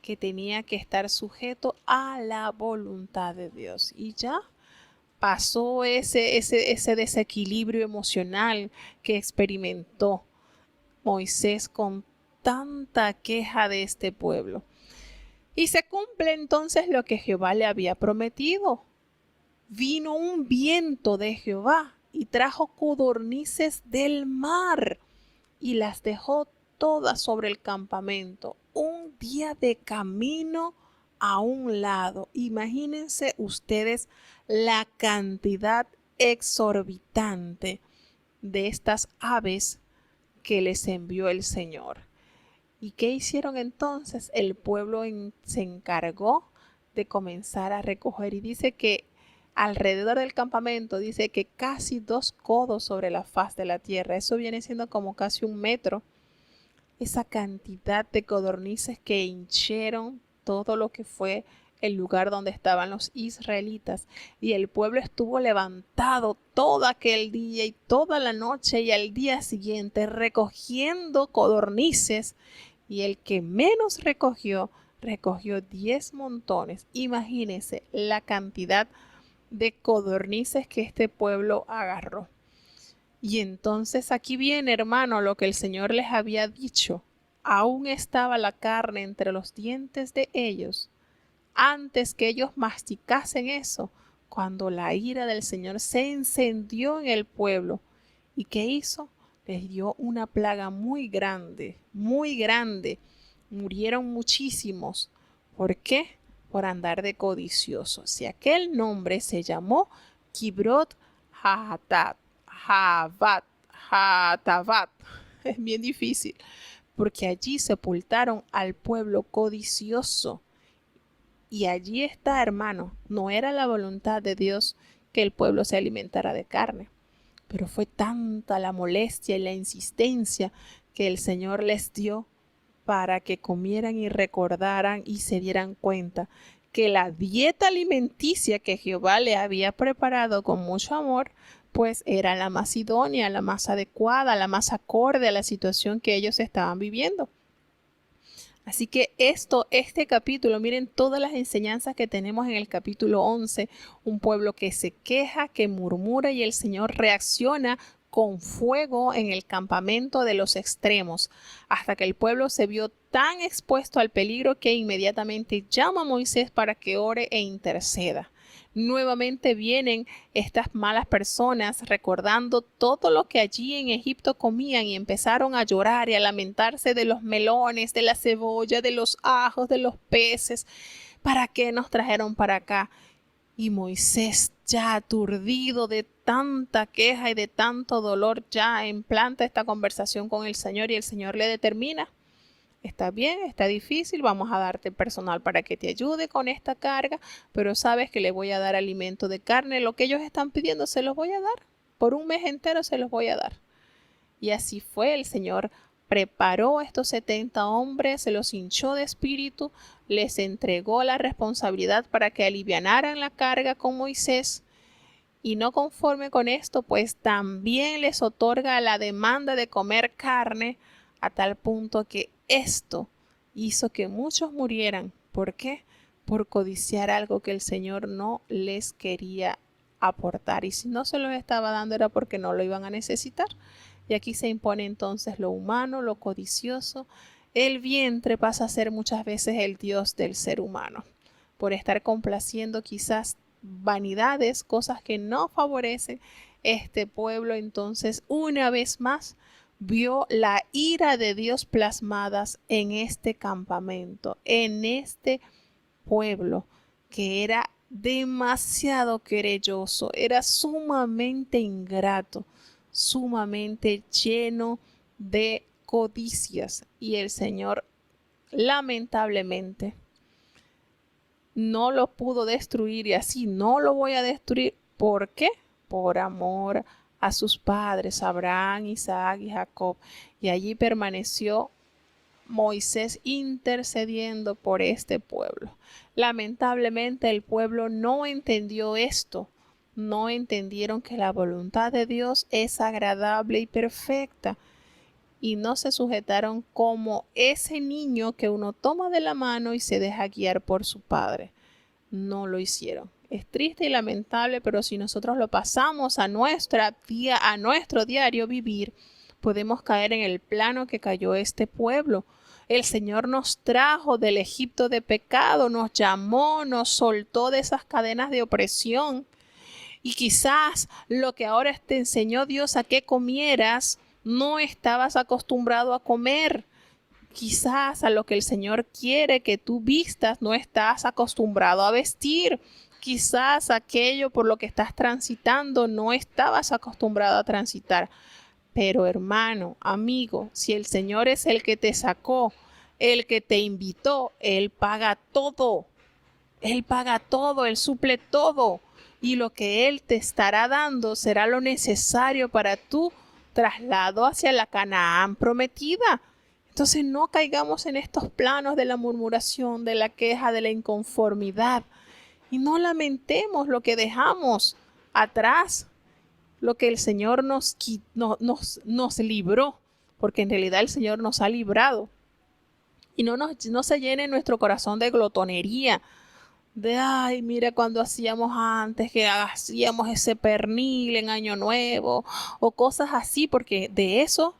Speaker 1: que tenía que estar sujeto a la voluntad de Dios. Y ya pasó ese desequilibrio emocional que experimentó Moisés con tanta queja de este pueblo. Y se cumple entonces lo que Jehová le había prometido. Vino un viento de Jehová y trajo codornices del mar y las dejó todas sobre el campamento. Un día de camino a un lado. Imagínense ustedes la cantidad exorbitante de estas aves que les envió el Señor. ¿Y qué hicieron entonces? El pueblo se encargó de comenzar a recoger, y dice que alrededor del campamento, dice que casi 2 codos sobre la faz de la tierra, eso viene siendo como casi 1 metro, esa cantidad de codornices que hinchieron todo lo que fue el lugar donde estaban los israelitas. Y el pueblo estuvo levantado todo aquel día y toda la noche y al día siguiente recogiendo codornices. Y el que menos recogió 10 montones. Imagínense la cantidad de codornices que este pueblo agarró. Y entonces aquí viene, hermano, lo que el Señor les había dicho. Aún estaba la carne entre los dientes de ellos, antes que ellos masticasen eso, cuando la ira del Señor se encendió en el pueblo. ¿Y qué hizo? Les dio una plaga muy grande, muy grande. Murieron muchísimos. ¿Por qué? Por andar de codiciosos. Si aquel nombre se llamó Kibrot Hatavat. Es bien difícil, porque allí sepultaron al pueblo codicioso. Y allí está, hermano, no era la voluntad de Dios que el pueblo se alimentara de carne, pero fue tanta la molestia y la insistencia que el Señor les dio para que comieran y recordaran y se dieran cuenta que la dieta alimenticia que Jehová le había preparado con mucho amor, pues era la más idónea, la más adecuada, la más acorde a la situación que ellos estaban viviendo. Así que este capítulo, miren todas las enseñanzas que tenemos en el capítulo 11, un pueblo que se queja, que murmura y el Señor reacciona con fuego en el campamento de los extremos, hasta que el pueblo se vio tan expuesto al peligro que inmediatamente llama a Moisés para que ore e interceda. Nuevamente vienen estas malas personas recordando todo lo que allí en Egipto comían y empezaron a llorar y a lamentarse de los melones, de la cebolla, de los ajos, de los peces. ¿Para qué nos trajeron para acá? Y Moisés, ya aturdido de tanta queja y de tanto dolor, ya implanta esta conversación con el Señor y el Señor le determina: está bien, está difícil, vamos a darte personal para que te ayude con esta carga, pero sabes que le voy a dar alimento de carne, lo que ellos están pidiendo se los voy a dar, por un mes entero se los voy a dar. Y así fue, el Señor preparó a estos 70 hombres, se los hinchó de espíritu, les entregó la responsabilidad para que alivianaran la carga con Moisés. Y no conforme con esto, pues también les otorga la demanda de comer carne, a tal punto que esto hizo que muchos murieran. ¿Por qué? Por codiciar algo que el Señor no les quería aportar. Y si no se los estaba dando era porque no lo iban a necesitar. Y aquí se impone entonces lo humano, lo codicioso. El vientre pasa a ser muchas veces el Dios del ser humano, por estar complaciendo quizás vanidades, cosas que no favorecen. Este pueblo entonces una vez más vio la ira de Dios plasmadas en este campamento, en este pueblo que era demasiado querelloso, era sumamente ingrato, sumamente lleno de codicias. Y el Señor lamentablemente no lo pudo destruir, y así no lo voy a destruir. ¿Por qué? Por amor a sus padres, Abraham, Isaac y Jacob. Y allí permaneció Moisés intercediendo por este pueblo. Lamentablemente el pueblo no entendió esto. No entendieron que la voluntad de Dios es agradable y perfecta. Y no se sujetaron como ese niño que uno toma de la mano y se deja guiar por su padre. No lo hicieron. Es triste y lamentable, pero si nosotros lo pasamos a nuestro diario vivir, podemos caer en el plano que cayó este pueblo. El Señor nos trajo del Egipto de pecado, nos llamó, nos soltó de esas cadenas de opresión. Y quizás lo que ahora te enseñó Dios a que comieras, no estabas acostumbrado a comer. Quizás a lo que el Señor quiere que tú vistas no estás acostumbrado a vestir. Quizás aquello por lo que estás transitando no estabas acostumbrado a transitar. Pero hermano, amigo, si el Señor es el que te sacó, el que te invitó, Él paga todo. Él paga todo, Él suple todo. Y lo que Él te estará dando será lo necesario para tu traslado hacia la Canaán prometida. Entonces no caigamos en estos planos de la murmuración, de la queja, de la inconformidad. Y no lamentemos lo que dejamos atrás, lo que el Señor nos libró, porque en realidad el Señor nos ha librado. Y no se llene nuestro corazón de glotonería, de ay, mira cuando hacíamos antes, que hacíamos ese pernil en Año Nuevo, o cosas así, porque de eso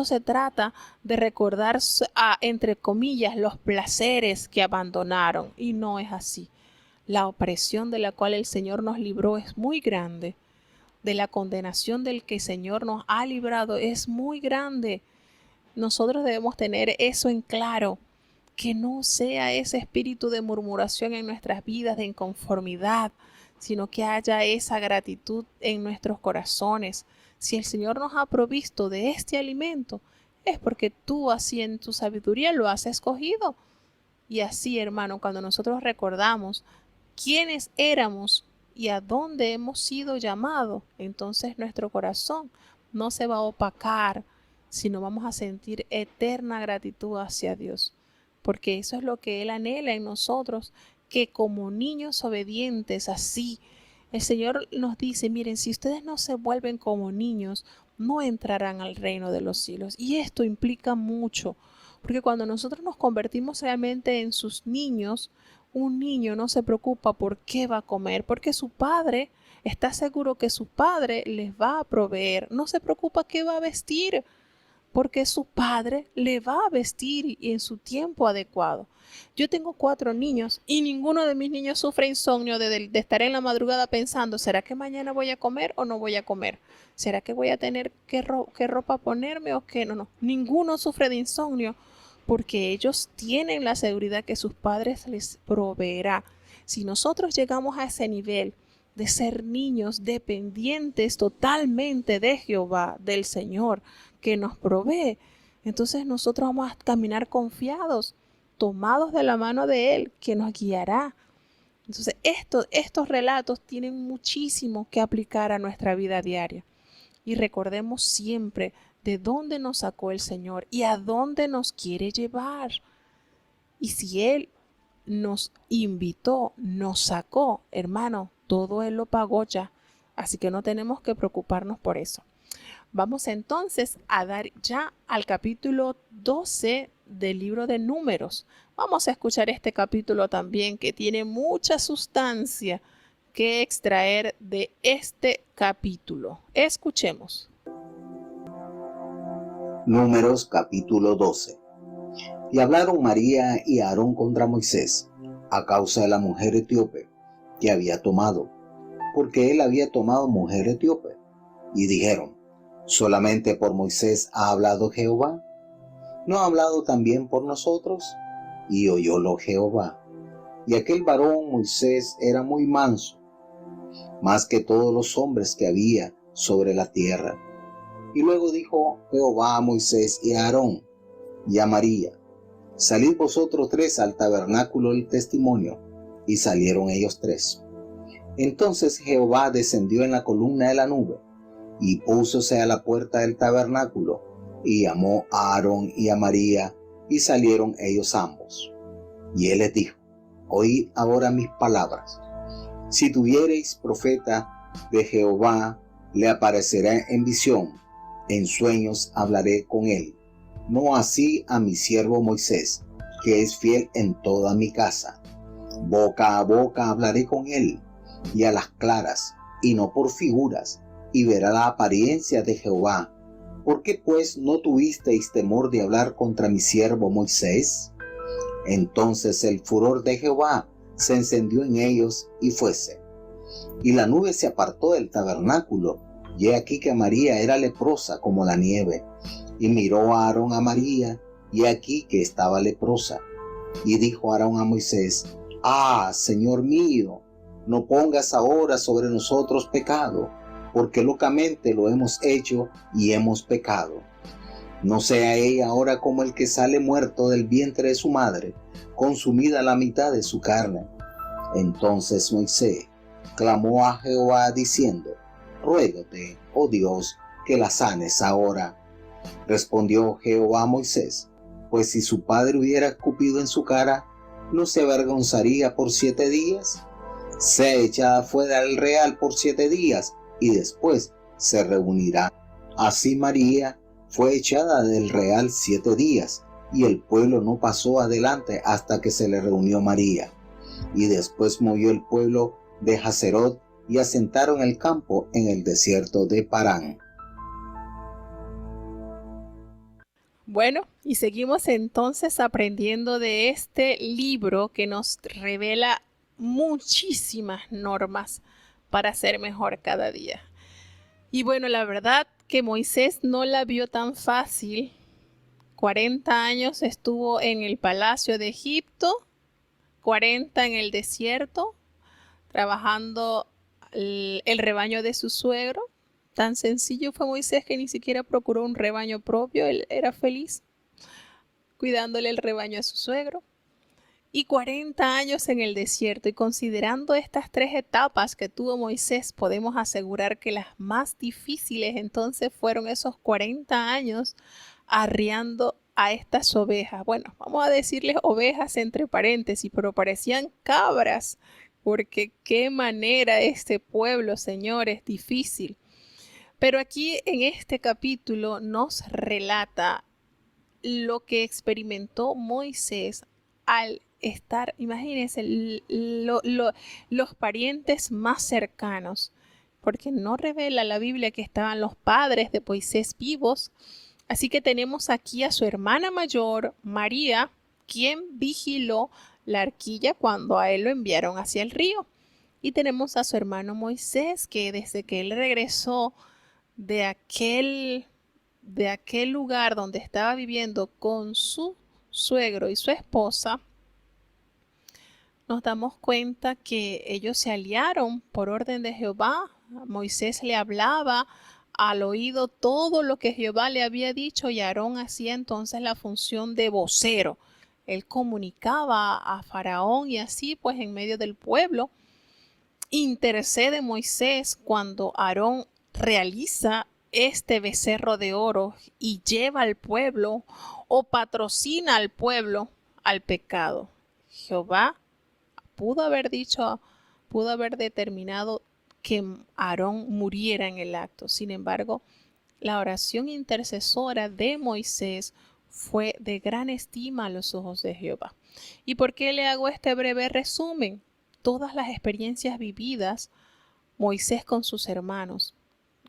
Speaker 1: se trata, de recordar, entre comillas, los placeres que abandonaron. Y no es así. La opresión de la cual el Señor nos libró es muy grande. De la condenación del que el Señor nos ha librado es muy grande. Nosotros debemos tener eso en claro, que no sea ese espíritu de murmuración en nuestras vidas, de inconformidad, sino que haya esa gratitud en nuestros corazones. Si el Señor nos ha provisto de este alimento, es porque tú así en tu sabiduría lo has escogido. Y así, hermano, cuando nosotros recordamos quiénes éramos y a dónde hemos sido llamados, entonces nuestro corazón no se va a opacar, sino vamos a sentir eterna gratitud hacia Dios, porque eso es lo que Él anhela en nosotros, que como niños obedientes, así, el Señor nos dice, miren, si ustedes no se vuelven como niños, no entrarán al reino de los cielos. Y esto implica mucho, porque cuando nosotros nos convertimos realmente en sus niños, un niño no se preocupa por qué va a comer, porque su padre está seguro que su padre les va a proveer. No se preocupa qué va a vestir, porque su padre le va a vestir en su tiempo adecuado. Yo tengo 4 niños y ninguno de mis niños sufre insomnio de estar en la madrugada pensando, ¿será que mañana voy a comer o no voy a comer? ¿Será que voy a tener qué ropa ponerme o qué? No. Ninguno sufre de insomnio, porque ellos tienen la seguridad que sus padres les proveerá. Si nosotros llegamos a ese nivel de ser niños dependientes totalmente de Jehová, del Señor, que nos provee, entonces nosotros vamos a caminar confiados, tomados de la mano de Él, que nos guiará. Entonces estos relatos tienen muchísimo que aplicar a nuestra vida diaria. Y recordemos siempre de dónde nos sacó el Señor y a dónde nos quiere llevar. Y si Él nos invitó, nos sacó, hermano, todo Él lo pagó ya. Así que no tenemos que preocuparnos por eso. Vamos entonces a dar ya al capítulo 12 del libro de Números. Vamos a escuchar este capítulo también, que tiene mucha sustancia que extraer de este capítulo. Escuchemos.
Speaker 2: Números capítulo 12. Y hablaron María y Aarón contra Moisés, a causa de la mujer etíope que había tomado, porque él había tomado mujer etíope. Y dijeron, ¿solamente por Moisés ha hablado Jehová? ¿No ha hablado también por nosotros? Y oyólo Jehová. Y aquel varón Moisés era muy manso, más que todos los hombres que había sobre la tierra. Y luego dijo Jehová a Moisés y a Aarón y a María, salid vosotros 3 al tabernáculo del testimonio. Y salieron ellos 3. Entonces Jehová descendió en la columna de la nube, y púsose a la puerta del tabernáculo, y llamó a Aarón y a María, y salieron ellos ambos. Y él les dijo, oíd ahora mis palabras. Si tuviereis profeta de Jehová, le aparecerá en visión, en sueños hablaré con él. No así a mi siervo Moisés, que es fiel en toda mi casa. Boca a boca hablaré con él, y a las claras, y no por figuras, y verá la apariencia de Jehová. ¿Por qué pues no tuvisteis temor de hablar contra mi siervo Moisés? Entonces el furor de Jehová se encendió en ellos y fuese. Y la nube se apartó del tabernáculo, y he aquí que María era leprosa como la nieve. Y miró a Aarón a María, y aquí que estaba leprosa. Y dijo Aarón a Moisés, Señor mío, no pongas ahora sobre nosotros pecado, porque locamente lo hemos hecho y hemos pecado. No sea ella ahora como el que sale muerto del vientre de su madre, consumida la mitad de su carne. Entonces Moisés clamó a Jehová diciendo, ruégate, oh Dios, que la sanes ahora. Respondió Jehová a Moisés, pues si su padre hubiera escupido en su cara, ¿no se avergonzaría por 7 días? Sea echada fuera del real por 7 días y después se reunirá. Así María fue echada del real 7 días y el pueblo no pasó adelante hasta que se le reunió María. Y después movió el pueblo de Hazerot y asentaron el campo en el desierto de Parán.
Speaker 1: Bueno, y seguimos entonces aprendiendo de este libro que nos revela muchísimas normas para ser mejor cada día. Y bueno, la verdad que Moisés no la vio tan fácil. 40 años estuvo en el palacio de Egipto, 40 en el desierto, trabajando el rebaño de su suegro. Tan sencillo fue Moisés que ni siquiera procuró un rebaño propio. Él era feliz cuidándole el rebaño a su suegro. Y 40 años en el desierto. Y considerando estas 3 etapas que tuvo Moisés, podemos asegurar que las más difíciles entonces fueron esos 40 años arriando a estas ovejas. Bueno, vamos a decirles ovejas entre paréntesis, pero parecían cabras, porque qué manera este pueblo, señores, difícil. Pero aquí en este capítulo nos relata lo que experimentó Moisés al estar, imagínense, los parientes más cercanos, porque no revela la Biblia que estaban los padres de Moisés vivos. Así que tenemos aquí a su hermana mayor, María, quien vigiló la arquilla cuando a él lo enviaron hacia el río. Y tenemos a su hermano Moisés, que desde que él regresó de aquel lugar donde estaba viviendo con su suegro y su esposa, nos damos cuenta que ellos se aliaron por orden de Jehová. Moisés le hablaba al oído todo lo que Jehová le había dicho y Aarón hacía entonces la función de vocero. Él comunicaba a Faraón y así pues en medio del pueblo intercede Moisés cuando Aarón realiza este becerro de oro y lleva al pueblo o patrocina al pueblo al pecado. Jehová pudo haber determinado que Aarón muriera en el acto. Sin embargo, la oración intercesora de Moisés fue de gran estima a los ojos de Jehová. ¿Y por qué le hago este breve resumen? Todas las experiencias vividas Moisés con sus hermanos.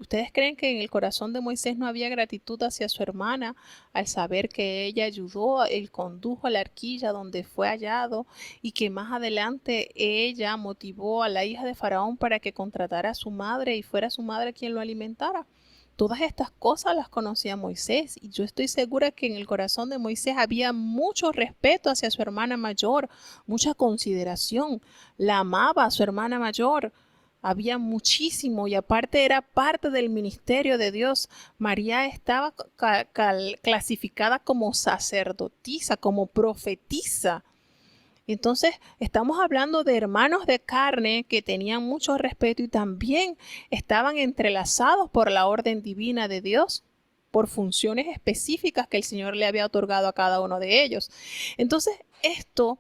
Speaker 1: ¿Ustedes creen que en el corazón de Moisés no había gratitud hacia su hermana al saber que ella ayudó, él condujo a la arquilla donde fue hallado y que más adelante ella motivó a la hija de Faraón para que contratara a su madre y fuera su madre quien lo alimentara? Todas estas cosas las conocía Moisés y yo estoy segura que en el corazón de Moisés había mucho respeto hacia su hermana mayor, mucha consideración. La amaba a su hermana mayor. Había muchísimo y aparte era parte del ministerio de Dios. María estaba clasificada como sacerdotisa, como profetisa. Entonces estamos hablando de hermanos de carne que tenían mucho respeto y también estaban entrelazados por la orden divina de Dios, por funciones específicas que el Señor le había otorgado a cada uno de ellos. Entonces esto,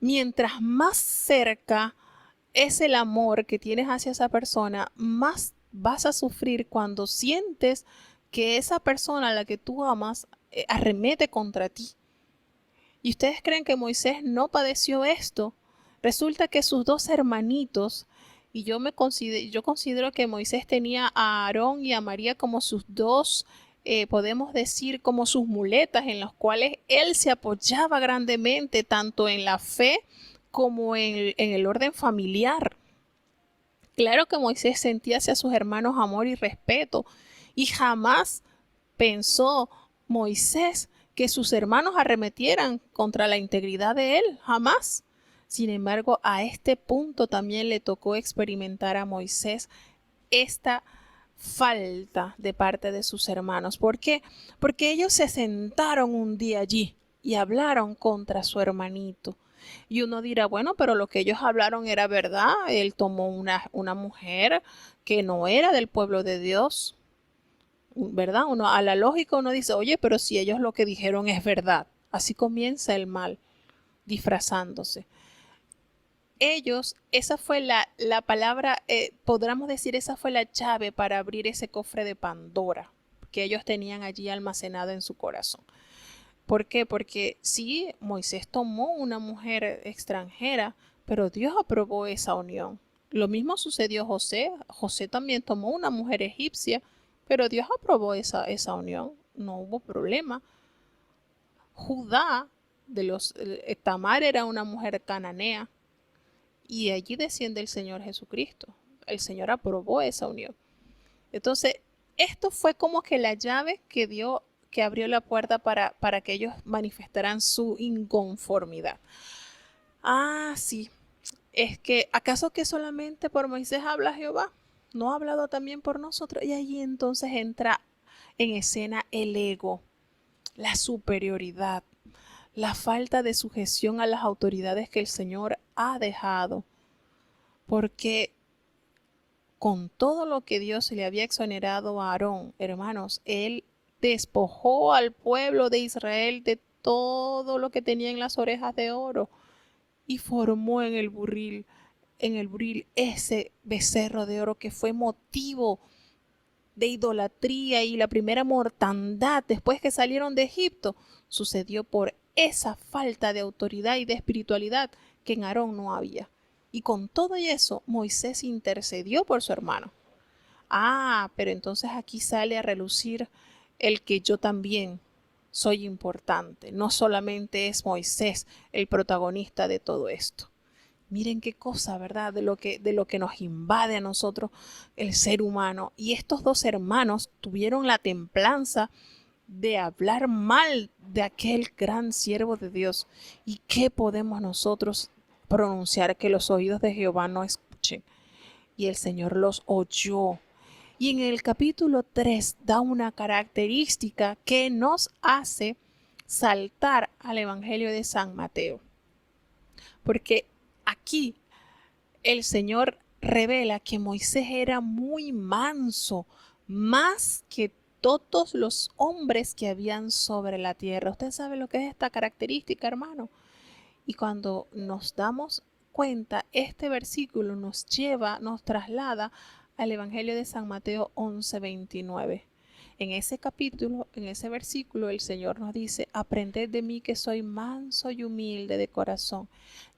Speaker 1: mientras más cerca es el amor que tienes hacia esa persona, más vas a sufrir cuando sientes que esa persona a la que tú amas arremete contra ti. ¿Y ustedes creen que Moisés no padeció esto? Resulta que sus 2 hermanitos, y yo considero que Moisés tenía a Aarón y a María como sus 2, podemos decir como sus muletas en las cuales él se apoyaba grandemente tanto en la fe como en el orden familiar. Claro que Moisés sentía hacia sus hermanos amor y respeto y jamás pensó Moisés que sus hermanos arremetieran contra la integridad de él, jamás. Sin embargo, a este punto también le tocó experimentar a Moisés esta falta de parte de sus hermanos. ¿Por qué? Porque ellos se sentaron un día allí y hablaron contra su hermanito. Y uno dirá, bueno, pero lo que ellos hablaron era verdad. Él tomó una mujer que no era del pueblo de Dios, ¿verdad? A la lógica uno dice, oye, pero si ellos lo que dijeron es verdad, Así comienza el mal, disfrazándose. Ellos, esa fue la palabra, podríamos decir, esa fue la llave para abrir ese cofre de Pandora que ellos tenían allí almacenado en su corazón. ¿Por qué? Porque sí, Moisés tomó una mujer extranjera, pero Dios aprobó esa unión. Lo mismo sucedió a José. José también tomó una mujer egipcia, pero Dios aprobó esa unión. No hubo problema. Judá, Tamar era una mujer cananea, y de allí desciende el Señor Jesucristo. El Señor aprobó esa unión. Entonces, esto fue como que la llave que abrió la puerta para que ellos manifestaran su inconformidad. Ah, sí. Es que, ¿acaso que solamente por Moisés habla Jehová? ¿No ha hablado también por nosotros? Y allí entonces entra en escena el ego, la superioridad, la falta de sujeción a las autoridades que el Señor ha dejado. Porque con todo lo que Dios le había exonerado a Aarón, hermanos, él despojó al pueblo de Israel de todo lo que tenía en las orejas de oro y formó en el buril ese becerro de oro que fue motivo de idolatría, y la primera mortandad después que salieron de Egipto sucedió por esa falta de autoridad y de espiritualidad que en Aarón no había. Y con todo eso, Moisés intercedió por su hermano. Ah, pero entonces aquí sale a relucir el que yo también soy importante. No solamente es Moisés el protagonista de todo esto. Miren qué cosa, ¿verdad? De lo que nos invade a nosotros el ser humano. Y estos dos hermanos tuvieron la templanza de hablar mal de aquel gran siervo de Dios. ¿Y qué podemos nosotros pronunciar? Que los oídos de Jehová no escuchen. Y el Señor los oyó. Y en el capítulo 3 da una característica que nos hace saltar al Evangelio de San Mateo. Porque aquí el Señor revela que Moisés era muy manso, más que todos los hombres que habían sobre la tierra. Usted sabe lo que es esta característica, hermano. Y cuando nos damos cuenta, este versículo nos traslada al Evangelio de San Mateo 11:29. En ese capítulo, en ese versículo, el Señor nos dice: aprended de mí que soy manso y humilde de corazón,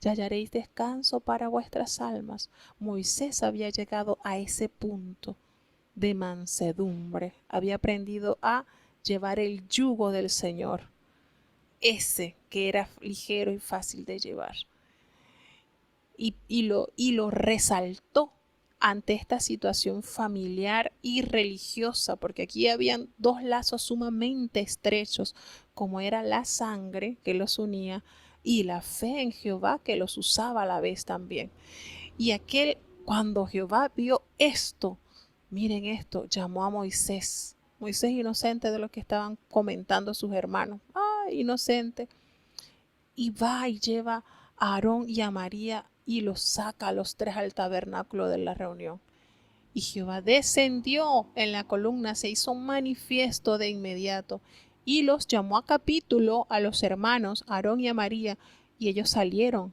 Speaker 1: y hallaréis descanso para vuestras almas. Moisés había llegado a ese punto de mansedumbre, había aprendido a llevar el yugo del Señor, ese que era ligero y fácil de llevar. Y lo resaltó ante esta situación familiar y religiosa, porque aquí habían dos lazos sumamente estrechos, como era la sangre que los unía y la fe en Jehová que los usaba a la vez también. Y cuando Jehová vio esto, miren esto, llamó a Moisés inocente de lo que estaban comentando sus hermanos, inocente, y va y lleva a Aarón y a María y los saca a los tres al tabernáculo de la reunión. Y Jehová descendió en la columna, se hizo manifiesto de inmediato y los llamó a capítulo a los hermanos, a Aarón y a María, y ellos salieron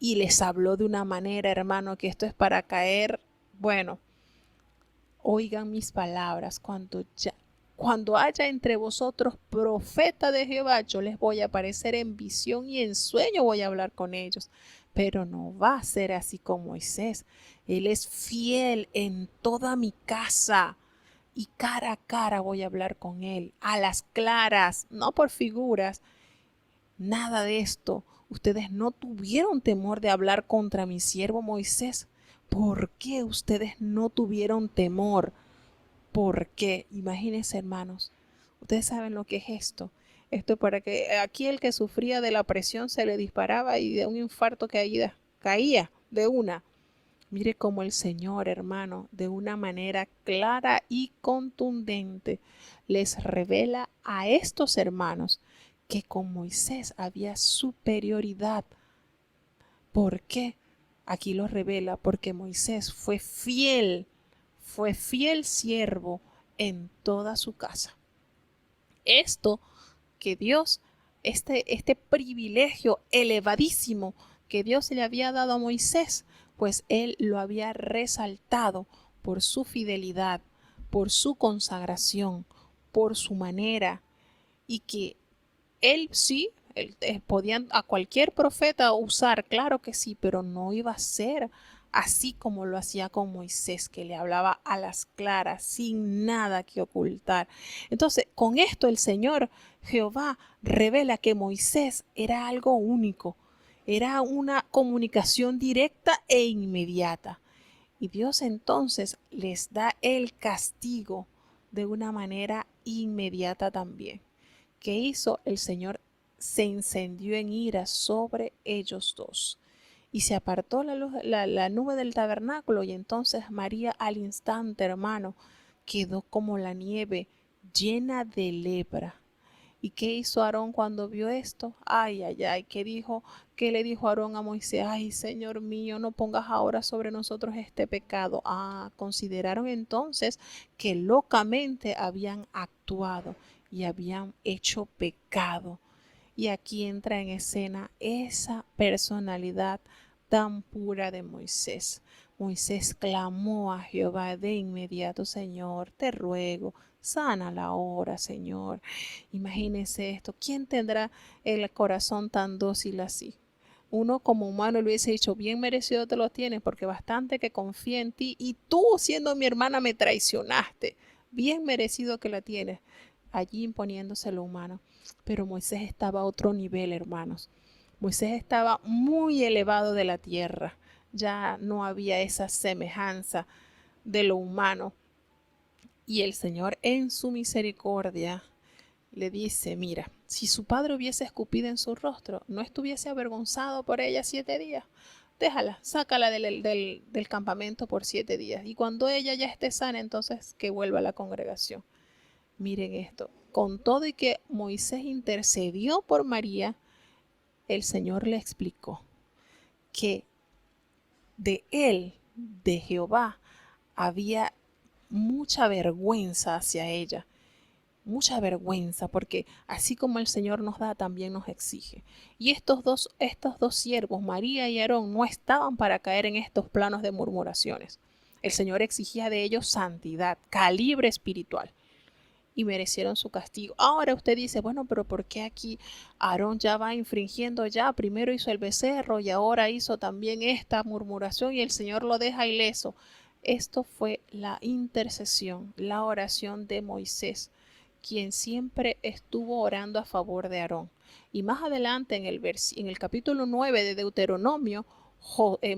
Speaker 1: y les habló de una manera, hermano, que esto es para caer. Bueno, oigan mis palabras: cuando haya entre vosotros profeta de Jehová, yo les voy a aparecer en visión y en sueño voy a hablar con ellos. Pero no va a ser así con Moisés. Él es fiel en toda mi casa y cara a cara voy a hablar con él, a las claras, no por figuras. Nada de esto. Ustedes no tuvieron temor de hablar contra mi siervo Moisés. ¿Por qué ustedes no tuvieron temor? ¿Por qué? Imagínense, hermanos. Ustedes saben lo que es esto. Esto para que aquí el que sufría de la presión se le disparaba y de un infarto caía de una. Mire cómo el Señor, hermano, de una manera clara y contundente les revela a estos hermanos que con Moisés había superioridad. ¿Por qué? Aquí lo revela porque Moisés fue fiel siervo en toda su casa. Esto que Dios este privilegio elevadísimo que Dios le había dado a Moisés, pues él lo había resaltado por su fidelidad, por su consagración, por su manera, y que él sí, podían a cualquier profeta usar, claro que sí, pero no iba a ser así como lo hacía con Moisés, que le hablaba a las claras, sin nada que ocultar. Entonces, con esto el Señor Jehová revela que Moisés era algo único, era una comunicación directa e inmediata. Y Dios entonces les da el castigo de una manera inmediata también. ¿Qué hizo? El Señor se encendió en ira sobre ellos dos y se apartó la nube del tabernáculo, y entonces María al instante, hermano, quedó como la nieve llena de lepra. ¿Y qué hizo Aarón cuando vio esto? Ay, ay, ay, ¿qué dijo? ¿Qué le dijo Aarón a Moisés? Ay, Señor mío, no pongas ahora sobre nosotros este pecado. Consideraron entonces que locamente habían actuado y habían hecho pecado. Y aquí entra en escena esa personalidad tan pura de Moisés. Moisés clamó a Jehová de inmediato: Señor, te ruego, sana la hora, Señor. Imagínense esto, ¿quién tendrá el corazón tan dócil así? Uno como humano le hubiese dicho: bien merecido te lo tienes, porque bastante que confía en ti, y tú, siendo mi hermana, me traicionaste. Bien merecido que la tienes. Allí imponiéndose lo humano. Pero Moisés estaba a otro nivel, hermanos. Moisés estaba muy elevado de la tierra. Ya no había esa semejanza de lo humano. Y el Señor, en su misericordia, le dice: mira, si su padre hubiese escupido en su rostro, no estuviese avergonzado por ella 7 días. Déjala, sácala del campamento por 7 días. Y cuando ella ya esté sana, entonces que vuelva a la congregación. Miren esto, con todo y que Moisés intercedió por María, el Señor le explicó que de él, de Jehová, había mucha vergüenza hacia ella. Mucha vergüenza, porque así como el Señor nos da, también nos exige. Y estos dos siervos, María y Aarón, no estaban para caer en estos planos de murmuraciones. El Señor exigía de ellos santidad, calibre espiritual, y merecieron su castigo. Ahora usted dice: bueno, pero ¿por qué aquí Aarón ya va infringiendo? Ya primero hizo el becerro y ahora hizo también esta murmuración y el Señor lo deja ileso. Esto fue la intercesión, la oración de Moisés, quien siempre estuvo orando a favor de Aarón. Y más adelante en el capítulo 9 de Deuteronomio,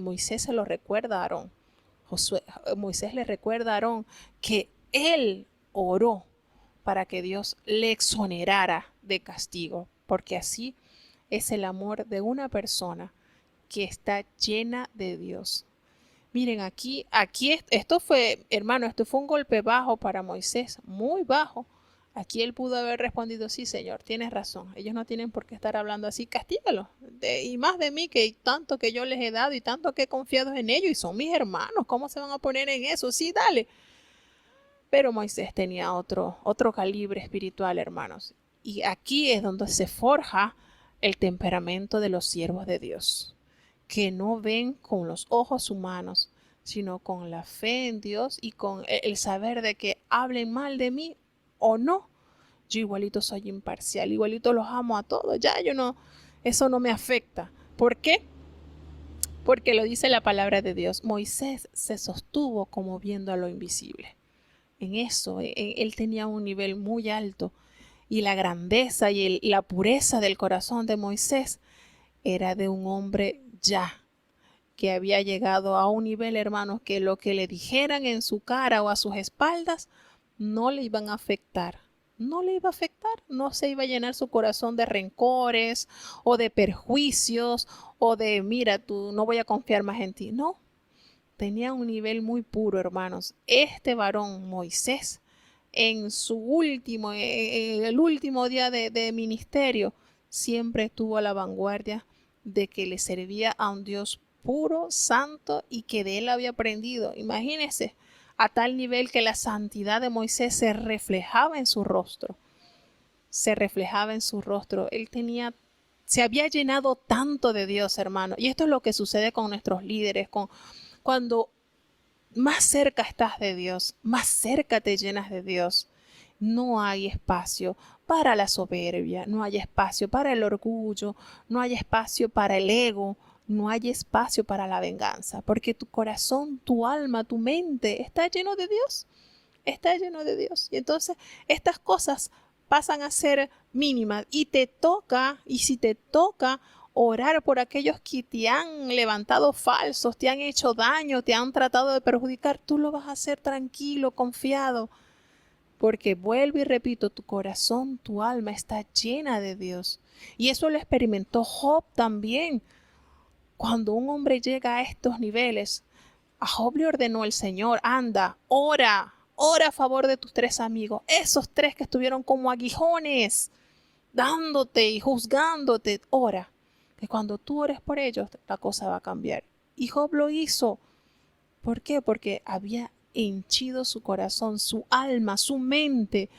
Speaker 1: Moisés se lo recuerda a Aarón. Moisés le recuerda a Aarón que él oró para que Dios le exonerara de castigo, porque así es el amor de una persona que está llena de Dios. Miren, aquí esto fue, hermano, esto fue un golpe bajo para Moisés, muy bajo. Aquí él pudo haber respondido: sí, Señor, tienes razón, ellos no tienen por qué estar hablando así, castígalos. Y más de mí, que tanto que yo les he dado y tanto que he confiado en ellos, y son mis hermanos, ¿cómo se van a poner en eso? Sí, dale. Pero Moisés tenía otro calibre espiritual, hermanos. Y aquí es donde se forja el temperamento de los siervos de Dios, que no ven con los ojos humanos, sino con la fe en Dios y con el saber de que hablen mal de mí o no, yo igualito soy imparcial, igualito los amo a todos, ya yo no, eso no me afecta. ¿Por qué? Porque lo dice la palabra de Dios. Moisés se sostuvo como viendo a lo invisible. En eso, él tenía un nivel muy alto, y la grandeza y la pureza del corazón de Moisés era de un hombre ya que había llegado a un nivel, hermanos, que lo que le dijeran en su cara o a sus espaldas no le iban a afectar. No le iba a afectar, no se iba a llenar su corazón de rencores o de perjuicios o de: mira, tú no voy a confiar más en ti. No, tenía un nivel muy puro, hermanos. Este varón Moisés, en el último día de ministerio, siempre estuvo a la vanguardia de que le servía a un Dios puro, santo, y que de él había aprendido. Imagínense, a tal nivel que la santidad de Moisés se reflejaba en su rostro. se reflejaba en su rostro. Se había llenado tanto de Dios, hermano. Y esto es lo que sucede con nuestros líderes, cuando más cerca estás de Dios, más cerca te llenas de Dios. No hay espacio para la soberbia, no hay espacio para el orgullo, no hay espacio para el ego, no hay espacio para la venganza, porque tu corazón, tu alma, tu mente está lleno de Dios, está lleno de Dios. Y entonces estas cosas pasan a ser mínimas y si te toca orar por aquellos que te han levantado falsos, te han hecho daño, te han tratado de perjudicar, tú lo vas a hacer tranquilo, confiado. Porque vuelvo y repito, tu corazón, tu alma está llena de Dios. Y eso lo experimentó Job también. Cuando un hombre llega a estos niveles, a Job le ordenó el Señor, anda, ora a favor de tus 3 amigos. Esos 3 que estuvieron como aguijones, dándote y juzgándote, ora. Que cuando tú ores por ellos, la cosa va a cambiar. Y Job lo hizo. ¿Por qué? Porque había henchido su corazón, su alma, su mente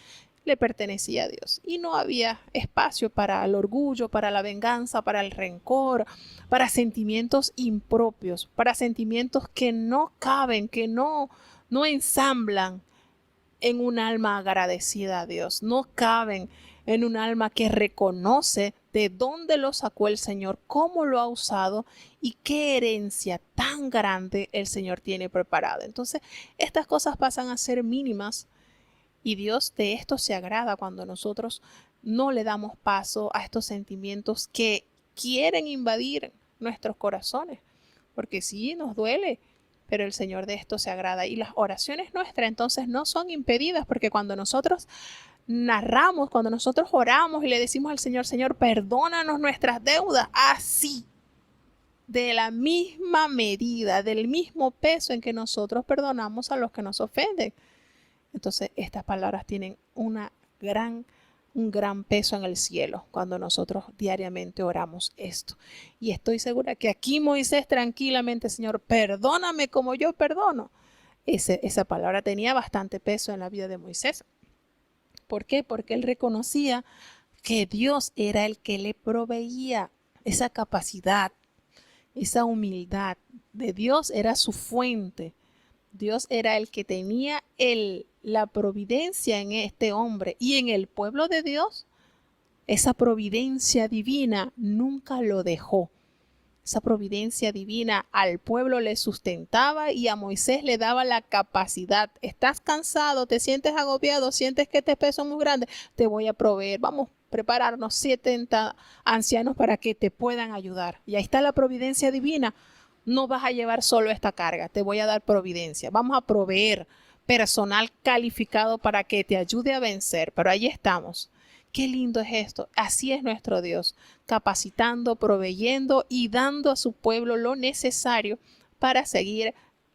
Speaker 1: le pertenecía a Dios. Y no había espacio para el orgullo, para la venganza, para el rencor, para sentimientos impropios, para sentimientos que no caben, que no ensamblan en un alma agradecida a Dios, no caben en un alma que reconoce de dónde lo sacó el Señor, cómo lo ha usado y qué herencia tan grande el Señor tiene preparada. Entonces, estas cosas pasan a ser mínimas y Dios de esto se agrada cuando nosotros no le damos paso a estos sentimientos que quieren invadir nuestros corazones, porque sí, nos duele, pero el Señor de esto se agrada y las oraciones nuestras entonces no son impedidas, porque cuando nosotros narramos, cuando nosotros oramos y le decimos al Señor, Señor, perdónanos nuestras deudas, así, de la misma medida, del mismo peso en que nosotros perdonamos a los que nos ofenden. Entonces, estas palabras tienen un gran peso en el cielo cuando nosotros diariamente oramos esto. Y estoy segura que aquí Moisés tranquilamente, Señor, perdóname como yo perdono. Esa palabra tenía bastante peso en la vida de Moisés. ¿Por qué? Porque él reconocía que Dios era el que le proveía esa capacidad, esa humildad. De Dios era su fuente. Dios era el que tenía la providencia en este hombre y en el pueblo de Dios. Esa providencia divina nunca lo dejó. Esa providencia divina al pueblo le sustentaba y a Moisés le daba la capacidad. ¿Estás cansado? ¿Te sientes agobiado? ¿Sientes que este peso es muy grande? Te voy a proveer. Vamos a prepararnos 70 ancianos para que te puedan ayudar. Y ahí está la providencia divina. No vas a llevar solo esta carga. Te voy a dar providencia. Vamos a proveer personal calificado para que te ayude a vencer. Pero ahí estamos. Qué lindo es esto. Así es nuestro Dios, capacitando, proveyendo y dando a su pueblo lo necesario para seguir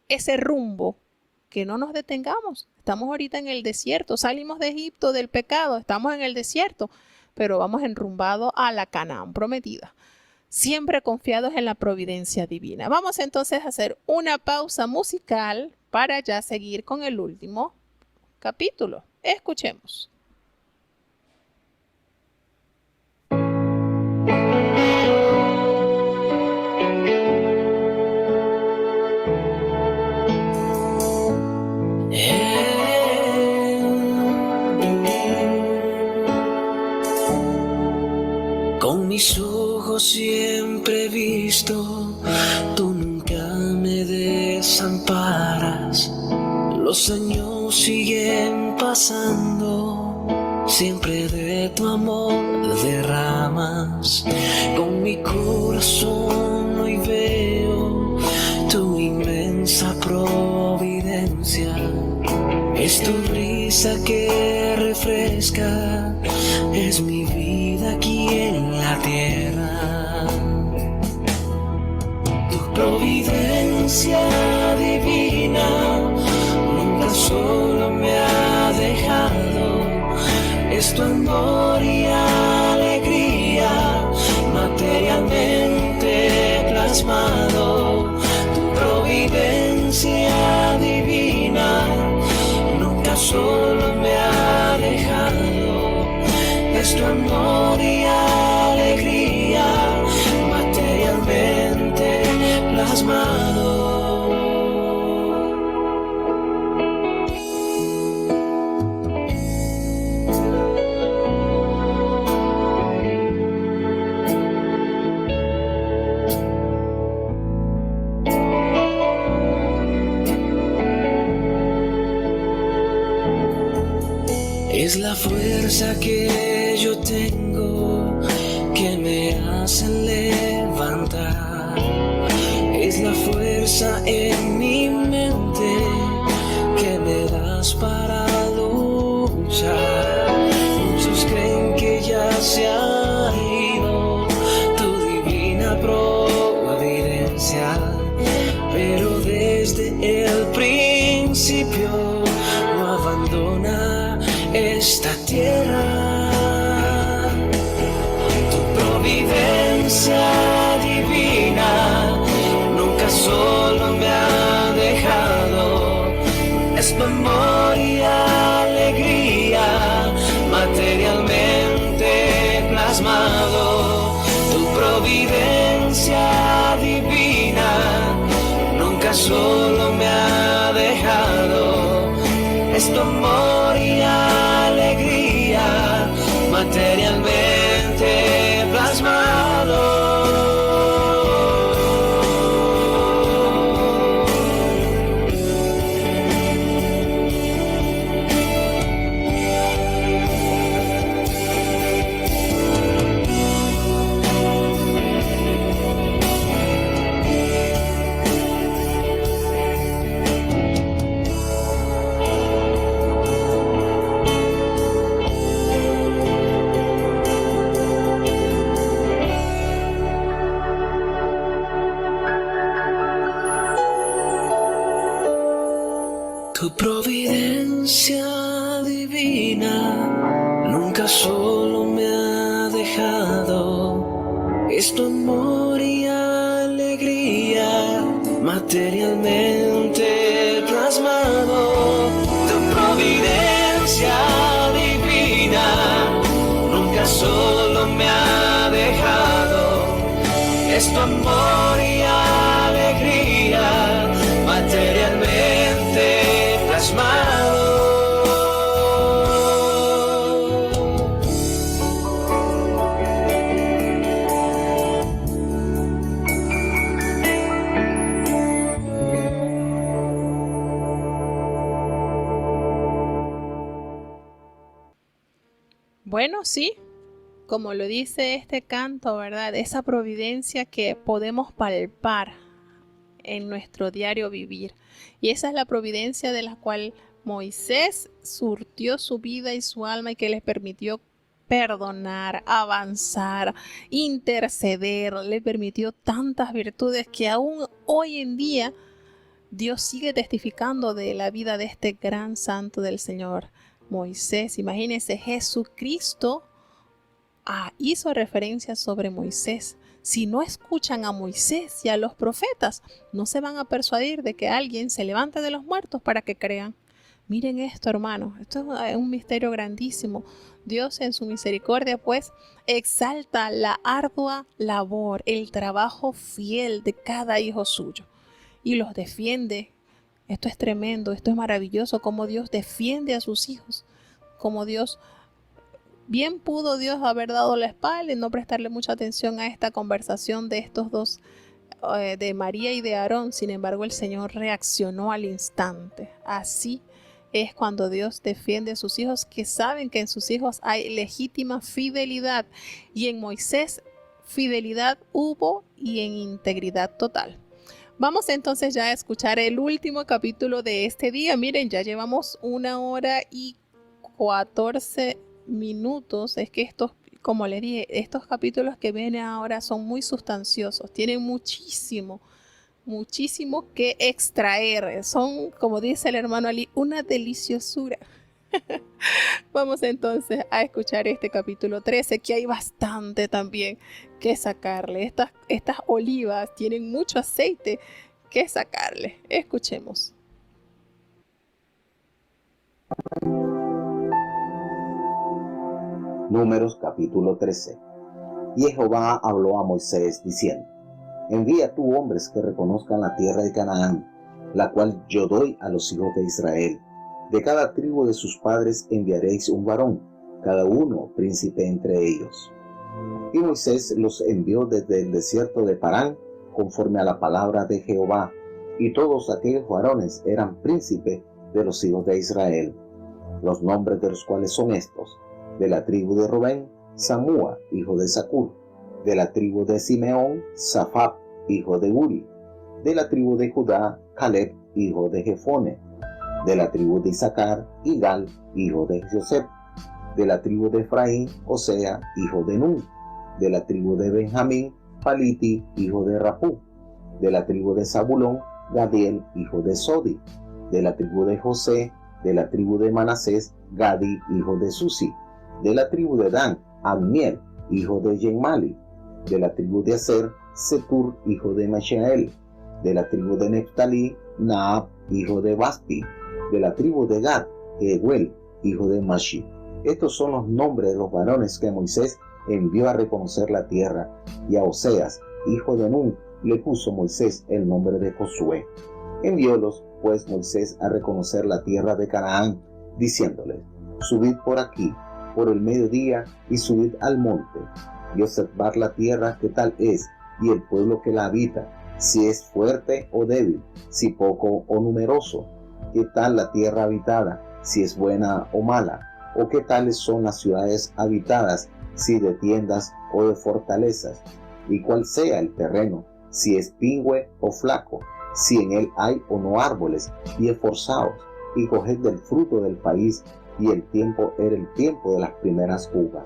Speaker 1: ese rumbo. Que no nos detengamos. Estamos ahorita en el desierto. Salimos de Egipto, del pecado. Estamos en el desierto, pero vamos enrumbados a la Canaán prometida. Siempre confiados en la providencia divina. Vamos entonces a hacer una pausa musical para ya seguir con el último capítulo. Escuchemos.
Speaker 3: Con mis ojos siempre he visto, tú nunca me desamparas. Los años siguen pasando, siempre de tu amor derramas. Con mi corazón hoy veo tu inmensa providencia. Es tu brisa que refresca, es mi vida aquí en la tierra. Tu providencia divina nunca solo me ha dejado. Es tu amor y alegría materialmente plasmado. Tu providencia divina nunca solo me ha dejado. Es tu Es la fuerza que yo tengo que me hace levantar. Es la fuerza en mi mente que me das para luchar. Muchos creen que ya se ha ido tu divina providencia, pero desde el principio no abandona esta tierra. Tu providencia divina nunca solo me ha dejado. Es tu amor y alegría materialmente plasmado. Tu providencia divina nunca solo me ha dejado. Es tu amor y alegría materialmente plasmado. Tu providencia divina nunca solo me ha dejado. Es tu amor y alegría materialmente plasmado. Tu providencia divina nunca solo me ha dejado. Es tu amor y alegría materialmente plasmado.
Speaker 1: Bueno, sí, como lo dice este canto, ¿verdad? Esa providencia que podemos palpar en nuestro diario vivir. Y esa es la providencia de la cual Moisés surtió su vida y su alma y que les permitió perdonar, avanzar, interceder, le permitió tantas virtudes que aún hoy en día Dios sigue testificando de la vida de este gran santo del Señor, Moisés. Imagínense, Jesucristo hizo referencia sobre Moisés. Si no escuchan a Moisés y a los profetas, no se van a persuadir de que alguien se levante de los muertos para que crean. Miren esto, hermanos, esto es un misterio grandísimo. Dios en su misericordia, pues, exalta la ardua labor, el trabajo fiel de cada hijo suyo y los defiende. Esto es tremendo, esto es maravilloso, cómo Dios defiende a sus hijos, cómo bien pudo Dios haber dado la espalda y no prestarle mucha atención a esta conversación de estos dos, de María y de Aarón. Sin embargo, el Señor reaccionó al instante. Así es cuando Dios defiende a sus hijos, que saben que en sus hijos hay legítima fidelidad. Y en Moisés fidelidad hubo y en integridad total. Vamos entonces ya a escuchar el último capítulo de este día. Miren, ya llevamos 1 hora y 14 minutos. Es que estos, como les dije, estos capítulos que vienen ahora son muy sustanciosos, tienen muchísimo que extraer, son, como dice el hermano Ali, una deliciosura. Vamos entonces a escuchar este capítulo 13, que hay bastante también que sacarle. Estas olivas tienen mucho aceite que sacarle. Escuchemos.
Speaker 2: Números capítulo 13. Y Jehová habló a Moisés diciendo: Envía tú hombres que reconozcan la tierra de Canaán, la cual yo doy a los hijos de Israel. De cada tribu de sus padres enviaréis un varón, cada uno príncipe entre ellos. Y Moisés los envió desde el desierto de Parán, conforme a la palabra de Jehová, y todos aquellos varones eran príncipes de los hijos de Israel. los nombres de los cuales son estos: de la tribu de Rubén, Samúa, hijo de Zacur; de la tribu de Simeón, Safat, hijo de Uri; de la tribu de Judá, Caleb, hijo de Jefone; de la tribu de Isaacar, Igal, hijo de Joseph; de la tribu de Efraín, Osea, hijo de Nun; de la tribu de Benjamín, Paliti, hijo de Rapú; de la tribu de Zabulón, Gadiel, hijo de Sodi; de la tribu de José; de la tribu de Manasés, Gadi, hijo de Susi; de la tribu de Dan, Admiel, hijo de Yenmali; de la tribu de Aser, Setur, hijo de Mashael; de la tribu de Neftalí, Naab, hijo de Baspi; de la tribu de Gad, Ehuel, hijo de Mashi. Estos son los nombres de los varones que Moisés envió a reconocer la tierra, y a Oseas, hijo de Nun, le puso Moisés el nombre de Josué. Enviólos pues Moisés a reconocer la tierra de Canaán, diciéndoles: subid por aquí, por el mediodía, y subid al monte, y observar la tierra que tal es, y el pueblo que la habita, si es fuerte o débil, si poco o numeroso, qué tal la tierra habitada, si es buena o mala, o qué tales son las ciudades habitadas, si de tiendas o de fortalezas, y cuál sea el terreno, si es pingüe o flaco, si en él hay o no árboles, y esforzaos, y coged del fruto del país, y el tiempo era el tiempo de las primeras uvas.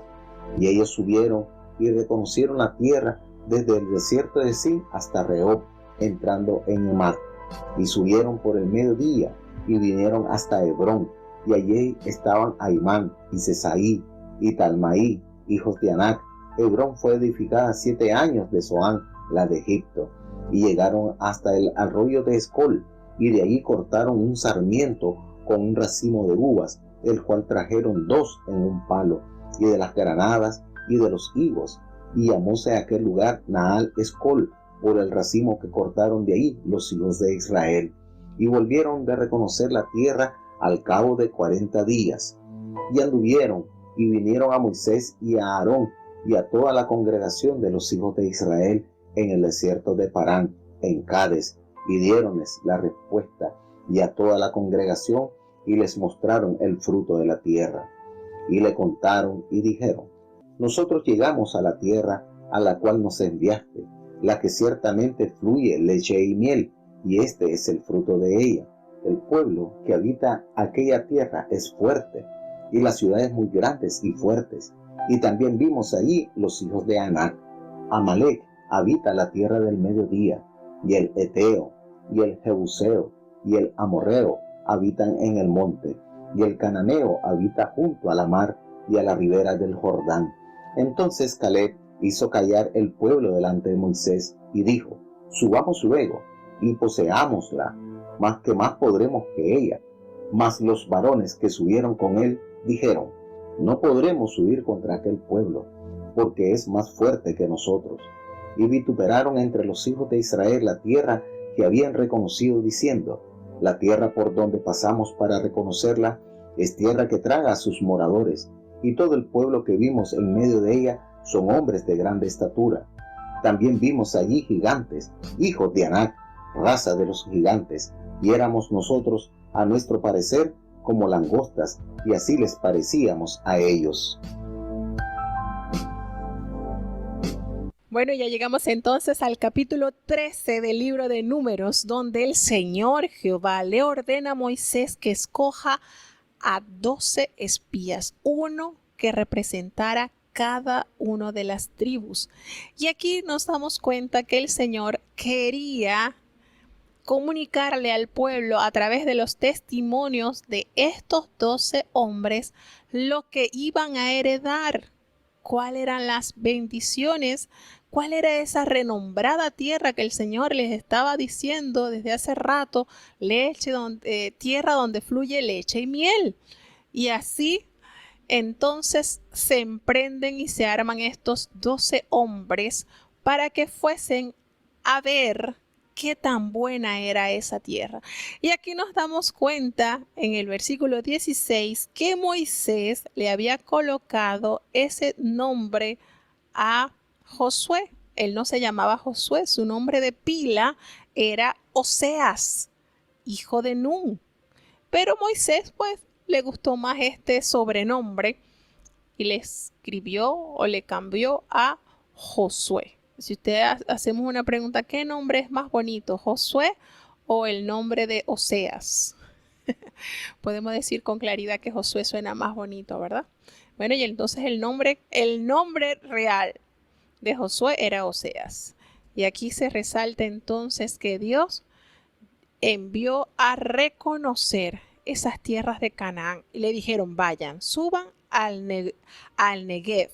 Speaker 2: Y ellos subieron y reconocieron la tierra desde el desierto de Sin hasta Rehob, entrando en Emad, y subieron por el mediodía, y vinieron hasta Hebrón, y allí estaban Aimán, y Sesaí, y Talmaí, hijos de Anac. Hebrón fue edificada 7 años de Zoán, la de Egipto, y llegaron hasta el arroyo de Escol, y de allí cortaron un sarmiento con un racimo de uvas, el cual trajeron 2 en un palo, y de las granadas y de los higos, y llamóse a aquel lugar Naal Escol, por el racimo que cortaron de ahí los hijos de Israel. Y volvieron de reconocer la tierra al cabo de 40 días. Y anduvieron, y vinieron a Moisés y a Aarón, y a toda la congregación de los hijos de Israel, en el desierto de Parán, en Cades, y diéronles la respuesta, y a toda la congregación, y les mostraron el fruto de la tierra. Y le contaron y dijeron: nosotros llegamos a la tierra a la cual nos enviaste, la que ciertamente fluye leche y miel, y este es el fruto de ella. El pueblo que habita aquella tierra es fuerte, y las ciudades muy grandes y fuertes. Y también vimos allí los hijos de Anac. Amalek habita la tierra del mediodía, y el Eteo, y el Jebuseo, y el Amorreo habitan en el monte, y el Cananeo habita junto a la mar y a la ribera del Jordán. Entonces Caleb hizo callar el pueblo delante de Moisés, y dijo: subamos luego, y poseámosla, más que más podremos que ella. Mas los varones que subieron con él dijeron: no podremos subir contra aquel pueblo, porque es más fuerte que nosotros. Y vituperaron entre los hijos de Israel la tierra que habían reconocido, diciendo: la tierra por donde pasamos para reconocerla es tierra que traga a sus moradores, y todo el pueblo que vimos en medio de ella son hombres de grande estatura. También vimos allí gigantes, hijos de Anac, raza de los gigantes, y éramos nosotros, a nuestro parecer, como langostas, y así les parecíamos a ellos.
Speaker 1: Bueno, ya llegamos entonces al capítulo 13 del libro de Números, donde el Señor Jehová le ordena a Moisés que escoja a 12 espías, uno que representara cada una de las tribus. Y aquí nos damos cuenta que el Señor quería comunicarle al pueblo a través de los testimonios de estos 12 hombres lo que iban a heredar, cuáles eran las bendiciones, cuál era esa renombrada tierra que el Señor les estaba diciendo desde hace rato, tierra donde fluye leche y miel. Y así entonces se emprenden y se arman estos 12 hombres para que fuesen a ver qué tan buena era esa tierra. Y aquí nos damos cuenta en el versículo 16 que Moisés le había colocado ese nombre a Josué. Él no se llamaba Josué, su nombre de pila era Oseas, hijo de Nun. Pero Moisés pues le gustó más este sobrenombre y le escribió o le cambió a Josué. Si usted hacemos una pregunta, ¿qué nombre es más bonito, Josué o el nombre de Oseas? Podemos decir con claridad que Josué suena más bonito, ¿verdad? Bueno, y entonces el nombre real de Josué era Oseas. Y aquí se resalta entonces que Dios envió a reconocer esas tierras de Canaán y le dijeron, vayan, suban al Negev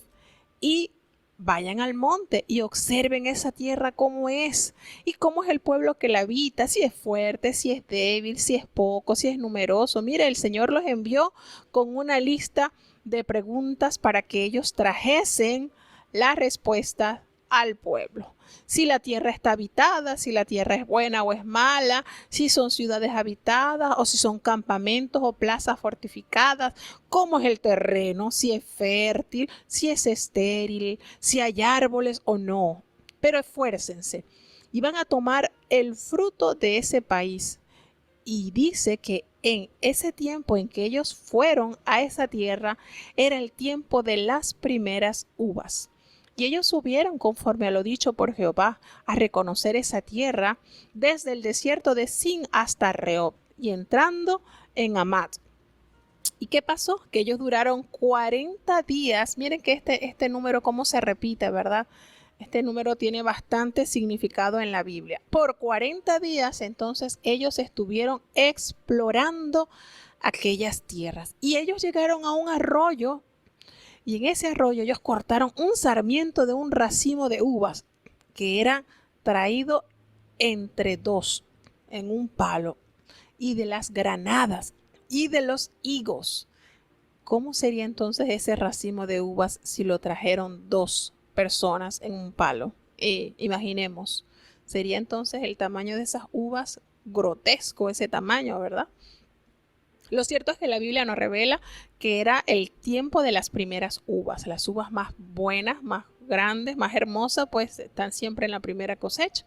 Speaker 1: y vayan al monte y observen esa tierra cómo es y cómo es el pueblo que la habita, si es fuerte, si es débil, si es poco, si es numeroso. Mire, el Señor los envió con una lista de preguntas para que ellos trajesen la respuesta al pueblo. Si la tierra está habitada, si la tierra es buena o es mala, si son ciudades habitadas o si son campamentos o plazas fortificadas, cómo es el terreno, si es fértil, si es estéril, si hay árboles o no. Pero esfuércense y van a tomar el fruto de ese país. Y dice que en ese tiempo en que ellos fueron a esa tierra era el tiempo de las primeras uvas. Y ellos subieron conforme a lo dicho por Jehová a reconocer esa tierra desde el desierto de Sin hasta Rehob y entrando en Amat. ¿Y qué pasó? Que ellos duraron 40 días. Miren que este número cómo se repite, ¿verdad? Este número tiene bastante significado en la Biblia. Por 40 días entonces ellos estuvieron explorando aquellas tierras y ellos llegaron a un arroyo. Y en ese arroyo ellos cortaron un sarmiento de un racimo de uvas que era traído entre dos en un palo, y de las granadas y de los higos. ¿Cómo sería entonces ese racimo de uvas si lo trajeron dos personas en un palo? Imaginemos, sería entonces el tamaño de esas uvas grotesco, ese tamaño, ¿verdad? Lo cierto es que la Biblia nos revela que era el tiempo de las primeras uvas. Las uvas más buenas, más grandes, más hermosas, pues están siempre en la primera cosecha.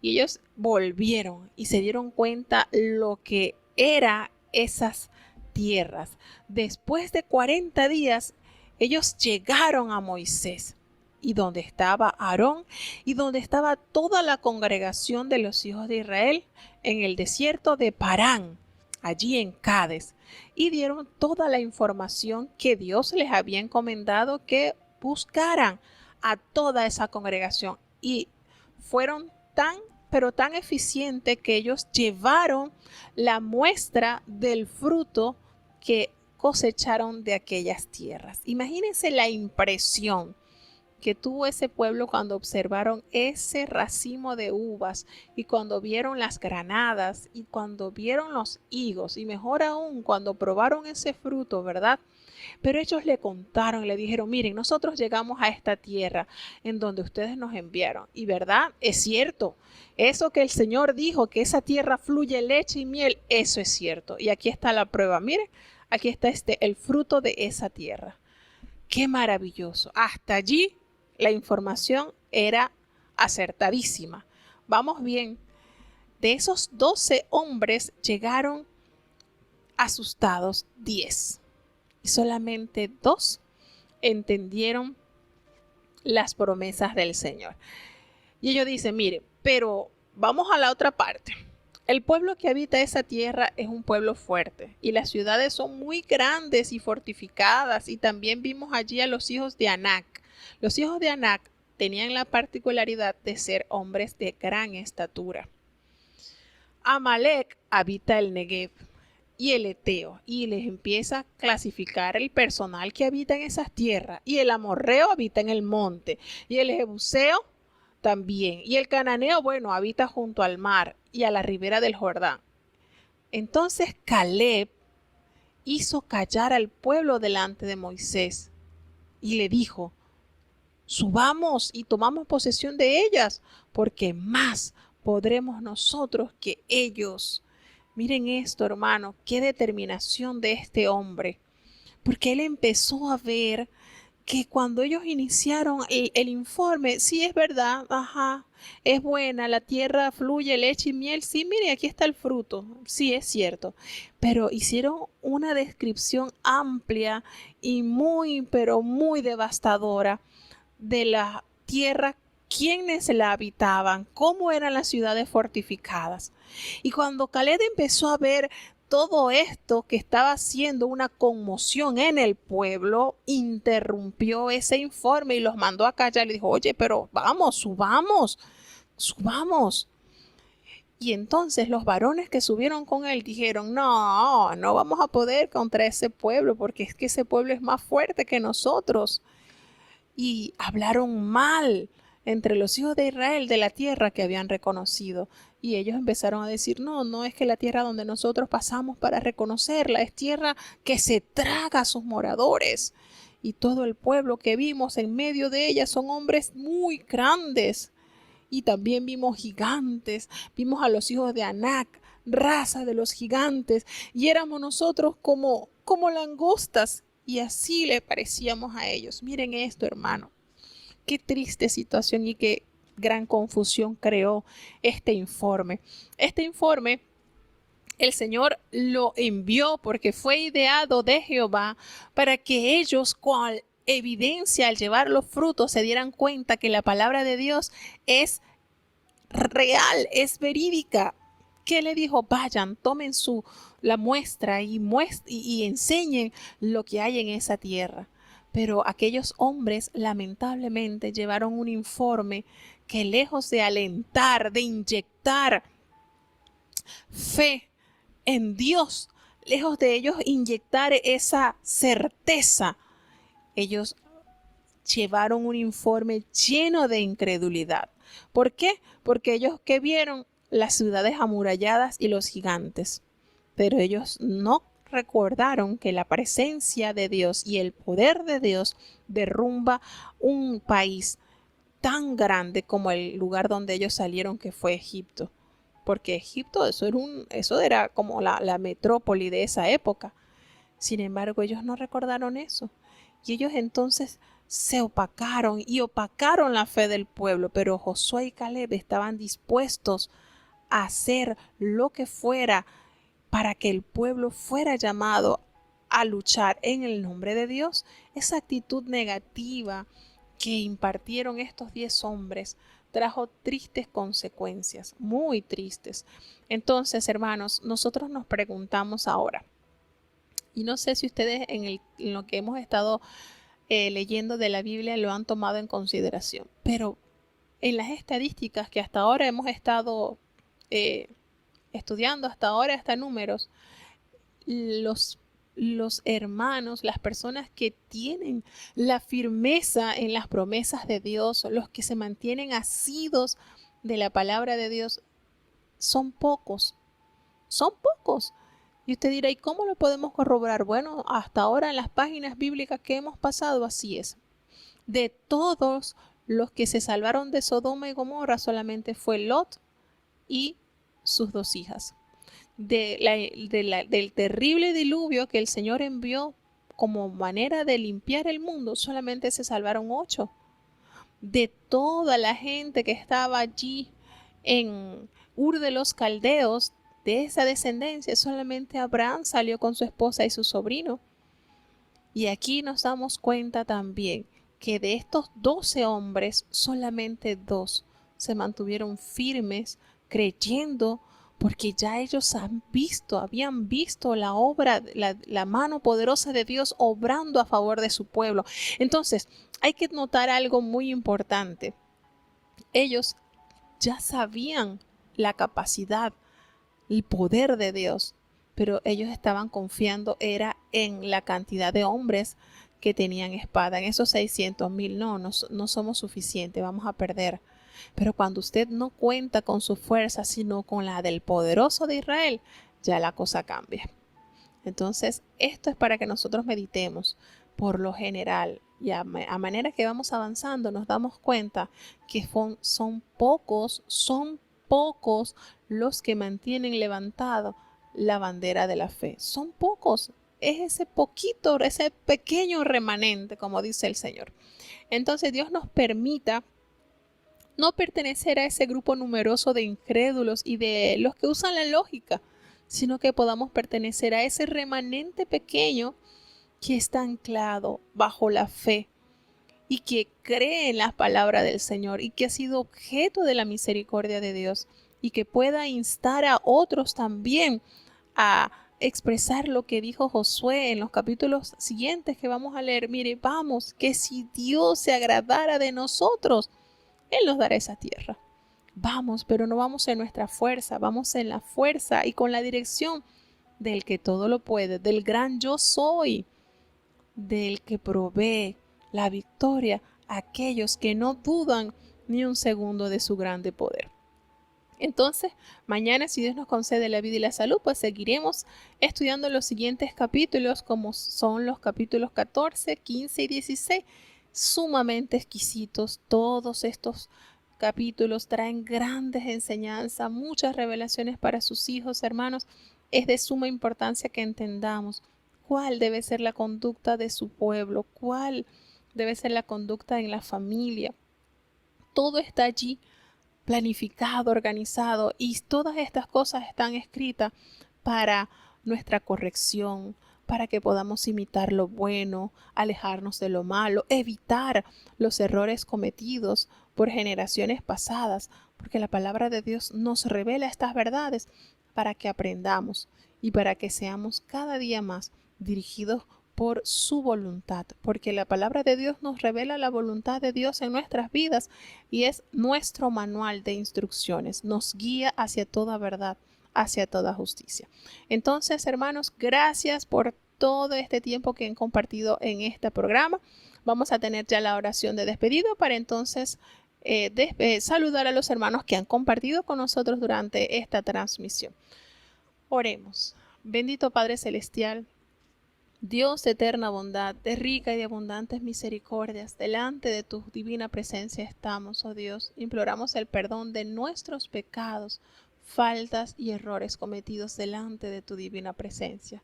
Speaker 1: Y ellos volvieron y se dieron cuenta lo que era esas tierras. Después de 40 días, ellos llegaron a Moisés y donde estaba Aarón y donde estaba toda la congregación de los hijos de Israel en el desierto de Parán, allí en Cades, y dieron toda la información que Dios les había encomendado que buscaran a toda esa congregación. Y fueron pero tan eficientes que ellos llevaron la muestra del fruto que cosecharon de aquellas tierras. Imagínense la impresión que tuvo ese pueblo cuando observaron ese racimo de uvas y cuando vieron las granadas y cuando vieron los higos y mejor aún cuando probaron ese fruto, ¿verdad? Pero ellos le contaron y le dijeron, miren, nosotros llegamos a esta tierra en donde ustedes nos enviaron y verdad, es cierto, eso que el Señor dijo, que esa tierra fluye leche y miel, eso es cierto. Y aquí está la prueba, miren, aquí está el fruto de esa tierra. Qué maravilloso. Hasta allí la información era acertadísima. Vamos bien. De esos 12 hombres llegaron asustados 10. Y solamente 2 entendieron las promesas del Señor. Y ellos dicen, mire, pero vamos a la otra parte. El pueblo que habita esa tierra es un pueblo fuerte y las ciudades son muy grandes y fortificadas. Y también vimos allí a los hijos de Anac. Los hijos de Anac tenían la particularidad de ser hombres de gran estatura. Amalek habita el Negev y el Eteo, y les empieza a clasificar el personal que habita en esas tierras. Y el amorreo habita en el monte, y el jebuseo también, y el cananeo, bueno, habita junto al mar y a la ribera del Jordán. Entonces Caleb hizo callar al pueblo delante de Moisés y le dijo, subamos y tomamos posesión de ellas, porque más podremos nosotros que ellos. Miren esto, hermano, qué determinación de este hombre, porque él empezó a ver que cuando ellos iniciaron el informe, sí es verdad, ajá, es buena, la tierra fluye leche y miel, sí, mire, aquí está el fruto, sí es cierto, pero hicieron una descripción amplia y muy, pero muy devastadora de la tierra, quiénes la habitaban, cómo eran las ciudades fortificadas. Y cuando Caleb empezó a ver todo esto que estaba haciendo una conmoción en el pueblo, interrumpió ese informe y los mandó a callar. Le dijo, oye, pero vamos, subamos, subamos. Y entonces los varones que subieron con él dijeron, no, no vamos a poder contra ese pueblo, porque es que ese pueblo es más fuerte que nosotros. Y hablaron mal entre los hijos de Israel de la tierra que habían reconocido. Y ellos empezaron a decir, no, no es que la tierra donde nosotros pasamos para reconocerla, es tierra que se traga a sus moradores. Y todo el pueblo que vimos en medio de ella son hombres muy grandes. Y también vimos gigantes, vimos a los hijos de Anac, raza de los gigantes, y éramos nosotros como langostas, y así le parecíamos a ellos. Miren esto, hermano, qué triste situación y qué gran confusión creó este informe. Este informe el Señor lo envió porque fue ideado de Jehová para que ellos, cual evidencia al llevar los frutos, se dieran cuenta que la palabra de Dios es real, es verídica. ¿Qué le dijo? Vayan, tomen la muestra y enseñen lo que hay en esa tierra. Pero aquellos hombres lamentablemente llevaron un informe que, lejos de alentar, de inyectar fe en Dios, lejos de ellos inyectar esa certeza, ellos llevaron un informe lleno de incredulidad. ¿Por qué? Porque ellos que vieron las ciudades amuralladas y los gigantes, pero ellos no recordaron que la presencia de Dios y el poder de Dios derrumba un país tan grande como el lugar donde ellos salieron, que fue Egipto. Porque Egipto, eso era como la metrópoli de esa época. Sin embargo, ellos no recordaron eso. Y ellos entonces se opacaron y opacaron la fe del pueblo. Pero Josué y Caleb estaban dispuestos a hacer lo que fuera para que el pueblo fuera llamado a luchar en el nombre de Dios. Esa actitud negativa que impartieron estos 10 hombres trajo tristes consecuencias, muy tristes. Entonces, hermanos, nosotros nos preguntamos ahora, y no sé si ustedes en lo que hemos estado leyendo de la Biblia lo han tomado en consideración, pero en las estadísticas que hasta ahora hemos estado estudiando, hasta números, los hermanos, las personas que tienen la firmeza en las promesas de Dios, los que se mantienen asidos de la palabra de Dios, son pocos, son pocos. Y usted dirá, ¿y cómo lo podemos corroborar? Bueno, hasta ahora en las páginas bíblicas que hemos pasado, así es. De todos los que se salvaron de Sodoma y Gomorra, solamente fue Lot y sus 2 hijas. Del terrible diluvio que el Señor envió como manera de limpiar el mundo, solamente se salvaron 8. De toda la gente que estaba allí en Ur de los Caldeos, de esa descendencia, solamente Abraham salió con su esposa y su sobrino. Y aquí nos damos cuenta también que de estos 12 hombres, solamente 2 se mantuvieron firmes, creyendo, porque ya ellos habían visto la obra, la mano poderosa de Dios obrando a favor de su pueblo. Entonces, hay que notar algo muy importante. Ellos ya sabían la capacidad, el poder de Dios, pero ellos estaban confiando era en la cantidad de hombres que tenían espada. En esos 600,000 no somos suficientes, vamos a perder. Pero cuando usted no cuenta con su fuerza, sino con la del poderoso de Israel, ya la cosa cambia. Entonces, esto es para que nosotros meditemos. Por lo general, y a manera que vamos avanzando, nos damos cuenta que son pocos los que mantienen levantado la bandera de la fe. Son pocos. es ese poquito, ese pequeño remanente, como dice el Señor. Entonces Dios nos permita no pertenecer a ese grupo numeroso de incrédulos y de los que usan la lógica, sino que podamos pertenecer a ese remanente pequeño que está anclado bajo la fe y que cree en las palabras del Señor y que ha sido objeto de la misericordia de Dios y que pueda instar a otros también a expresar lo que dijo Josué en los capítulos siguientes que vamos a leer. Mire, vamos, que si Dios se agradara de nosotros, Él nos dará esa tierra. Vamos, pero no vamos en nuestra fuerza, vamos en la fuerza y con la dirección del que todo lo puede, del gran yo soy, del que provee la victoria a aquellos que no dudan ni un segundo de su grande poder. Entonces, mañana, si Dios nos concede la vida y la salud, pues seguiremos estudiando los siguientes capítulos, como son los capítulos 14, 15 y 16, sumamente exquisitos. Todos estos capítulos traen grandes enseñanzas, muchas revelaciones para sus hijos, hermanos. Es de suma importancia que entendamos cuál debe ser la conducta de su pueblo, cuál debe ser la conducta en la familia. Todo está allí planificado, organizado, y todas estas cosas están escritas para nuestra corrección, para que podamos imitar lo bueno, alejarnos de lo malo, evitar los errores cometidos por generaciones pasadas, porque la palabra de Dios nos revela estas verdades para que aprendamos y para que seamos cada día más dirigidos por su voluntad, porque la palabra de Dios nos revela la voluntad de Dios en nuestras vidas y es nuestro manual de instrucciones, nos guía hacia toda verdad, hacia toda justicia. Entonces, hermanos, gracias por todo este tiempo que han compartido en este programa. Vamos a tener ya la oración de despedida para entonces saludar a los hermanos que han compartido con nosotros durante esta transmisión. Oremos. Bendito Padre Celestial, Dios de eterna bondad, de rica y de abundantes misericordias, delante de tu divina presencia estamos, oh Dios. Imploramos el perdón de nuestros pecados, faltas y errores cometidos delante de tu divina presencia.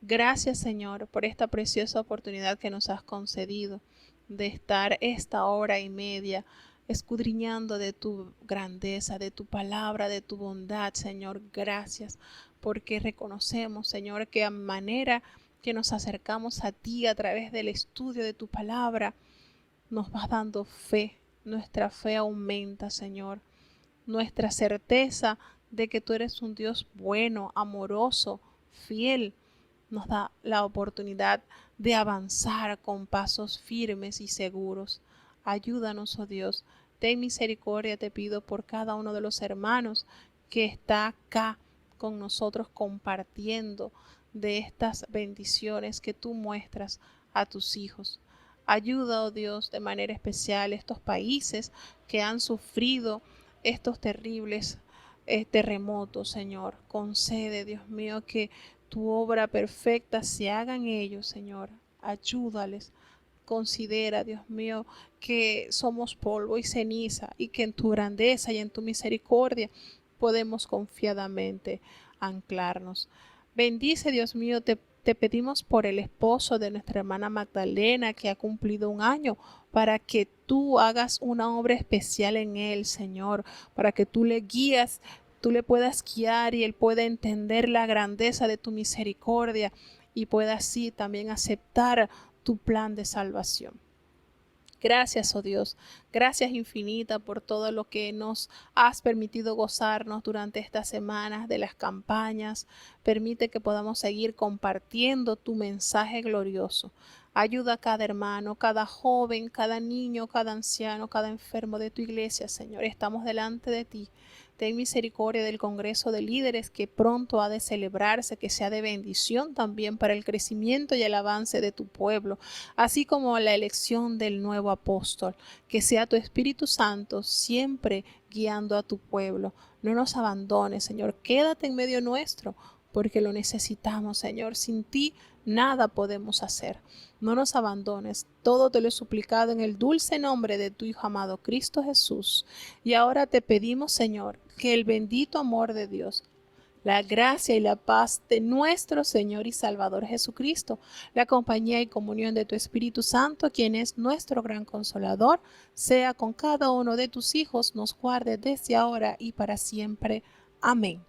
Speaker 1: Gracias, Señor, por esta preciosa oportunidad que nos has concedido de estar esta hora y media escudriñando de tu grandeza, de tu palabra, de tu bondad, Señor. Gracias, porque reconocemos, Señor, que a manera que nos acercamos a ti a través del estudio de tu palabra, nos vas dando fe. Nuestra fe aumenta, Señor. Nuestra certeza de que tú eres un Dios bueno, amoroso, fiel, nos da la oportunidad de avanzar con pasos firmes y seguros. Ayúdanos, oh Dios. Ten misericordia, te pido, por cada uno de los hermanos que está acá con nosotros compartiendo de estas bendiciones que tú muestras a tus hijos. Ayuda, oh Dios, de manera especial estos países que han sufrido estos terribles terremotos, Señor. Concede, Dios mío, que tu obra perfecta se haga en ellos, Señor. Ayúdales. Considera, Dios mío, que somos polvo y ceniza y que en tu grandeza y en tu misericordia podemos confiadamente anclarnos. Bendice, Dios mío, te pedimos por el esposo de nuestra hermana Magdalena, que ha cumplido 1 año, para que tú hagas una obra especial en él, Señor, para que tú le guías, tú le puedas guiar y él pueda entender la grandeza de tu misericordia y pueda así también aceptar tu plan de salvación. Gracias, oh Dios, gracias infinita por todo lo que nos has permitido gozarnos durante estas semanas de las campañas. Permite que podamos seguir compartiendo tu mensaje glorioso. Ayuda a cada hermano, cada joven, cada niño, cada anciano, cada enfermo de tu iglesia, Señor. Estamos delante de ti. Ten misericordia del Congreso de Líderes que pronto ha de celebrarse, que sea de bendición también para el crecimiento y el avance de tu pueblo, así como la elección del nuevo apóstol. Que sea tu Espíritu Santo siempre guiando a tu pueblo. No nos abandones, Señor. Quédate en medio nuestro, porque lo necesitamos, Señor. Sin ti nada podemos hacer. No nos abandones. Todo te lo he suplicado en el dulce nombre de tu Hijo amado Cristo Jesús. Y ahora te pedimos, Señor, que el bendito amor de Dios, La gracia y la paz de nuestro Señor y Salvador Jesucristo, la compañía y comunión de tu Espíritu Santo, quien es nuestro gran consolador, sea con cada uno de tus hijos, nos guarde desde ahora y para siempre. Amén.